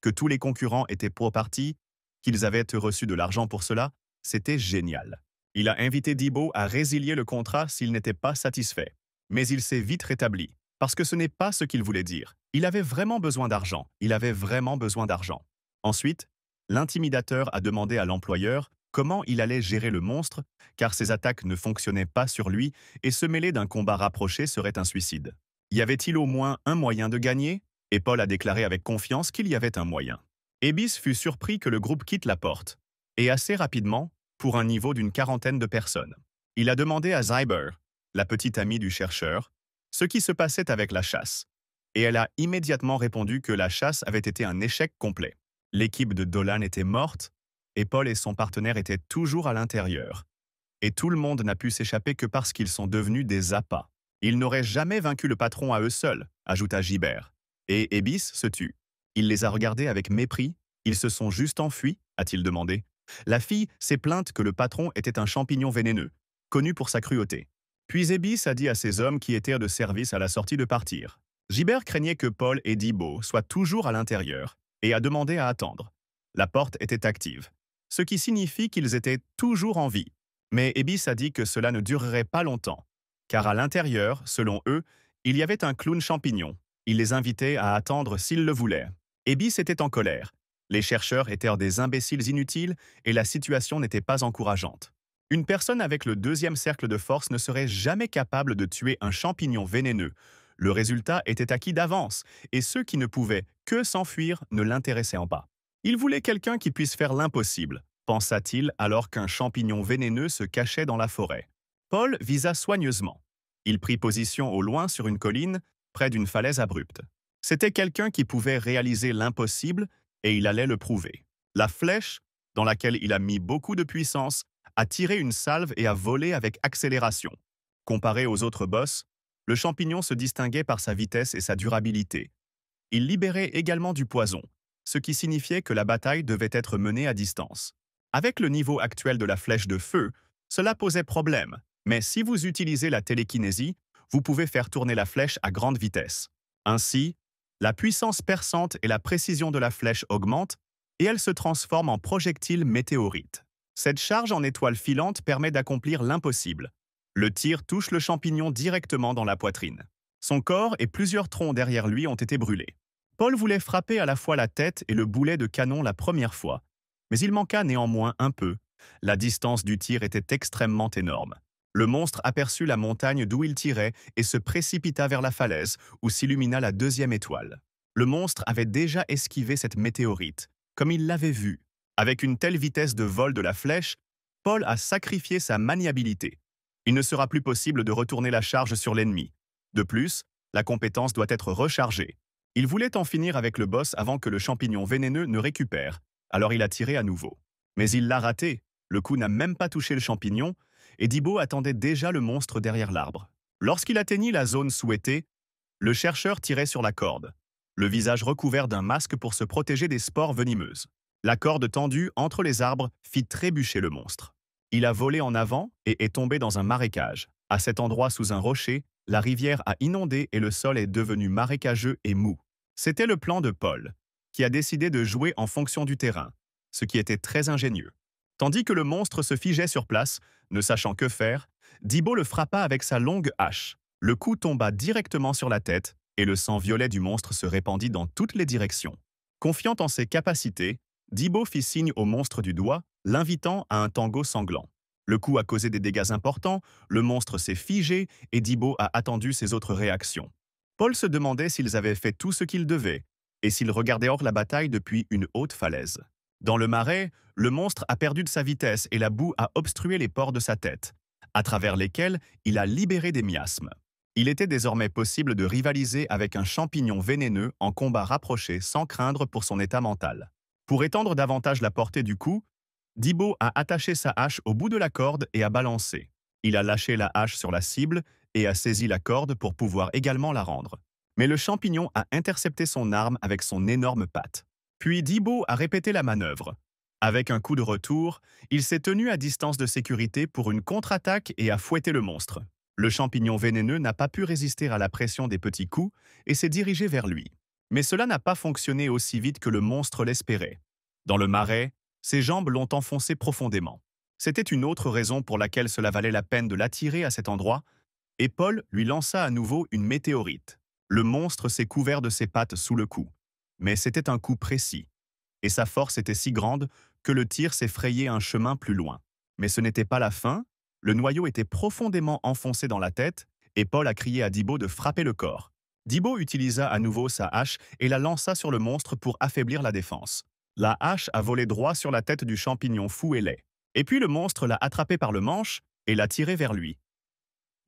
Que tous les concurrents étaient pour partie, qu'ils avaient reçu de l'argent pour cela, c'était génial. Il a invité Dibbo à résilier le contrat s'il n'était pas satisfait. Mais il s'est vite rétabli, parce que ce n'est pas ce qu'il voulait dire. Il avait vraiment besoin d'argent. Il avait vraiment besoin d'argent. Ensuite, l'intimidateur a demandé à l'employeur comment il allait gérer le monstre, car ses attaques ne fonctionnaient pas sur lui et se mêler d'un combat rapproché serait un suicide. Y avait-il au moins un moyen de gagner? Et Paul a déclaré avec confiance qu'il y avait un moyen. Ebis fut surpris que le groupe quitte la porte, et assez rapidement, pour un niveau d'une quarantaine de personnes. Il a demandé à Zyber, la petite amie du chercheur, ce qui se passait avec la chasse, et elle a immédiatement répondu que la chasse avait été un échec complet. L'équipe de Dolan était morte, et Paul et son partenaire étaient toujours à l'intérieur. Et tout le monde n'a pu s'échapper que parce qu'ils sont devenus des appâts. Ils n'auraient jamais vaincu le patron à eux seuls, ajouta Gibert. Et Ebis se tut. Il les a regardés avec mépris. Ils se sont juste enfuis, a-t-il demandé. La fille s'est plainte que le patron était un champignon vénéneux, connu pour sa cruauté. Puis Ebis a dit à ses hommes qui étaient de service à la sortie de partir. Gibert craignait que Paul et Dibbo soient toujours à l'intérieur et a demandé à attendre. La porte était active, ce qui signifie qu'ils étaient toujours en vie. Mais Ebis a dit que cela ne durerait pas longtemps, car à l'intérieur, selon eux, il y avait un clown champignon. Il les invitait à attendre s'ils le voulaient. Ebis était en colère. Les chercheurs étaient des imbéciles inutiles et la situation n'était pas encourageante. Une personne avec le deuxième cercle de force ne serait jamais capable de tuer un champignon vénéneux. Le résultat était acquis d'avance, et ceux qui ne pouvaient que s'enfuir ne l'intéressaient pas. Il voulait quelqu'un qui puisse faire l'impossible, pensa-t-il alors qu'un champignon vénéneux se cachait dans la forêt. Paul visa soigneusement. Il prit position au loin sur une colline, près d'une falaise abrupte. C'était quelqu'un qui pouvait réaliser l'impossible et il allait le prouver. La flèche, dans laquelle il a mis beaucoup de puissance, a tiré une salve et a volé avec accélération. Comparé aux autres boss, le champignon se distinguait par sa vitesse et sa durabilité. Il libérait également du poison, ce qui signifiait que la bataille devait être menée à distance. Avec le niveau actuel de la flèche de feu, cela posait problème, mais si vous utilisez la télékinésie, vous pouvez faire tourner la flèche à grande vitesse. Ainsi, la puissance perçante et la précision de la flèche augmentent et elle se transforme en projectile météorite. Cette charge en étoile filante permet d'accomplir l'impossible. Le tir touche le champignon directement dans la poitrine. Son corps et plusieurs troncs derrière lui ont été brûlés. Paul voulait frapper à la fois la tête et le boulet de canon la première fois, mais il manqua néanmoins un peu. La distance du tir était extrêmement énorme. Le monstre aperçut la montagne d'où il tirait et se précipita vers la falaise où s'illumina la deuxième étoile. Le monstre avait déjà esquivé cette météorite, comme il l'avait vue. Avec une telle vitesse de vol de la flèche, Paul a sacrifié sa maniabilité. Il ne sera plus possible de retourner la charge sur l'ennemi. De plus, la compétence doit être rechargée. Il voulait en finir avec le boss avant que le champignon vénéneux ne récupère, alors il a tiré à nouveau. Mais il l'a raté, le coup n'a même pas touché le champignon, et Dibbo attendait déjà le monstre derrière l'arbre. Lorsqu'il atteignit la zone souhaitée, le chercheur tirait sur la corde, le visage recouvert d'un masque pour se protéger des spores venimeuses. La corde tendue entre les arbres fit trébucher le monstre. Il a volé en avant et est tombé dans un marécage. À cet endroit sous un rocher, la rivière a inondé et le sol est devenu marécageux et mou. C'était le plan de Paul, qui a décidé de jouer en fonction du terrain, ce qui était très ingénieux. Tandis que le monstre se figeait sur place, ne sachant que faire, Dibbo le frappa avec sa longue hache. Le coup tomba directement sur la tête et le sang violet du monstre se répandit dans toutes les directions. Confiant en ses capacités, Dibbo fit signe au monstre du doigt, l'invitant à un tango sanglant. Le coup a causé des dégâts importants, le monstre s'est figé et Dibbo a attendu ses autres réactions. Paul se demandait s'ils avaient fait tout ce qu'ils devaient et s'ils regardaient hors la bataille depuis une haute falaise. Dans le marais, le monstre a perdu de sa vitesse et la boue a obstrué les pores de sa tête, à travers lesquels il a libéré des miasmes. Il était désormais possible de rivaliser avec un champignon vénéneux en combat rapproché sans craindre pour son état mental. Pour étendre davantage la portée du coup, Dibbo a attaché sa hache au bout de la corde et a balancé. Il a lâché la hache sur la cible et a saisi la corde pour pouvoir également la rendre. Mais le champignon a intercepté son arme avec son énorme patte. Puis Dibbo a répété la manœuvre. Avec un coup de retour, il s'est tenu à distance de sécurité pour une contre-attaque et a fouetté le monstre. Le champignon vénéneux n'a pas pu résister à la pression des petits coups et s'est dirigé vers lui. Mais cela n'a pas fonctionné aussi vite que le monstre l'espérait. Dans le marais, ses jambes l'ont enfoncé profondément. C'était une autre raison pour laquelle cela valait la peine de l'attirer à cet endroit, et Paul lui lança à nouveau une météorite. Le monstre s'est couvert de ses pattes sous le coup. Mais c'était un coup précis, et sa force était si grande que le tir s'est frayé un chemin plus loin. Mais ce n'était pas la fin, le noyau était profondément enfoncé dans la tête, et Paul a crié à Dibbo de frapper le corps. Dibbo utilisa à nouveau sa hache et la lança sur le monstre pour affaiblir la défense. La hache a volé droit sur la tête du champignon fou et laid. Et puis le monstre l'a attrapé par le manche et l'a tiré vers lui.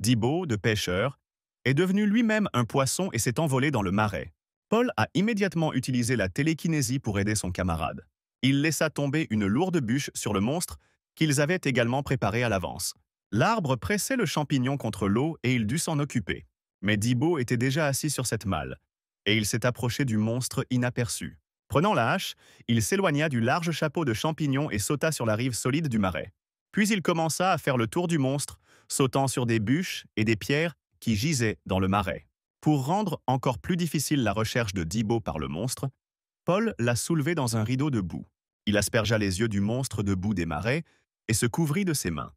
Dibbo, de pêcheur, est devenu lui-même un poisson et s'est envolé dans le marais. Paul a immédiatement utilisé la télékinésie pour aider son camarade. Il laissa tomber une lourde bûche sur le monstre qu'ils avaient également préparée à l'avance. L'arbre pressait le champignon contre l'eau et il dut s'en occuper. Mais Dibbo était déjà assis sur cette malle, et il s'est approché du monstre inaperçu. Prenant la hache, il s'éloigna du large chapeau de champignons et sauta sur la rive solide du marais. Puis il commença à faire le tour du monstre, sautant sur des bûches et des pierres qui gisaient dans le marais. Pour rendre encore plus difficile la recherche de Dibbo par le monstre, Paul l'a soulevé dans un rideau de boue. Il aspergea les yeux du monstre de boue des marais et se couvrit de ses mains.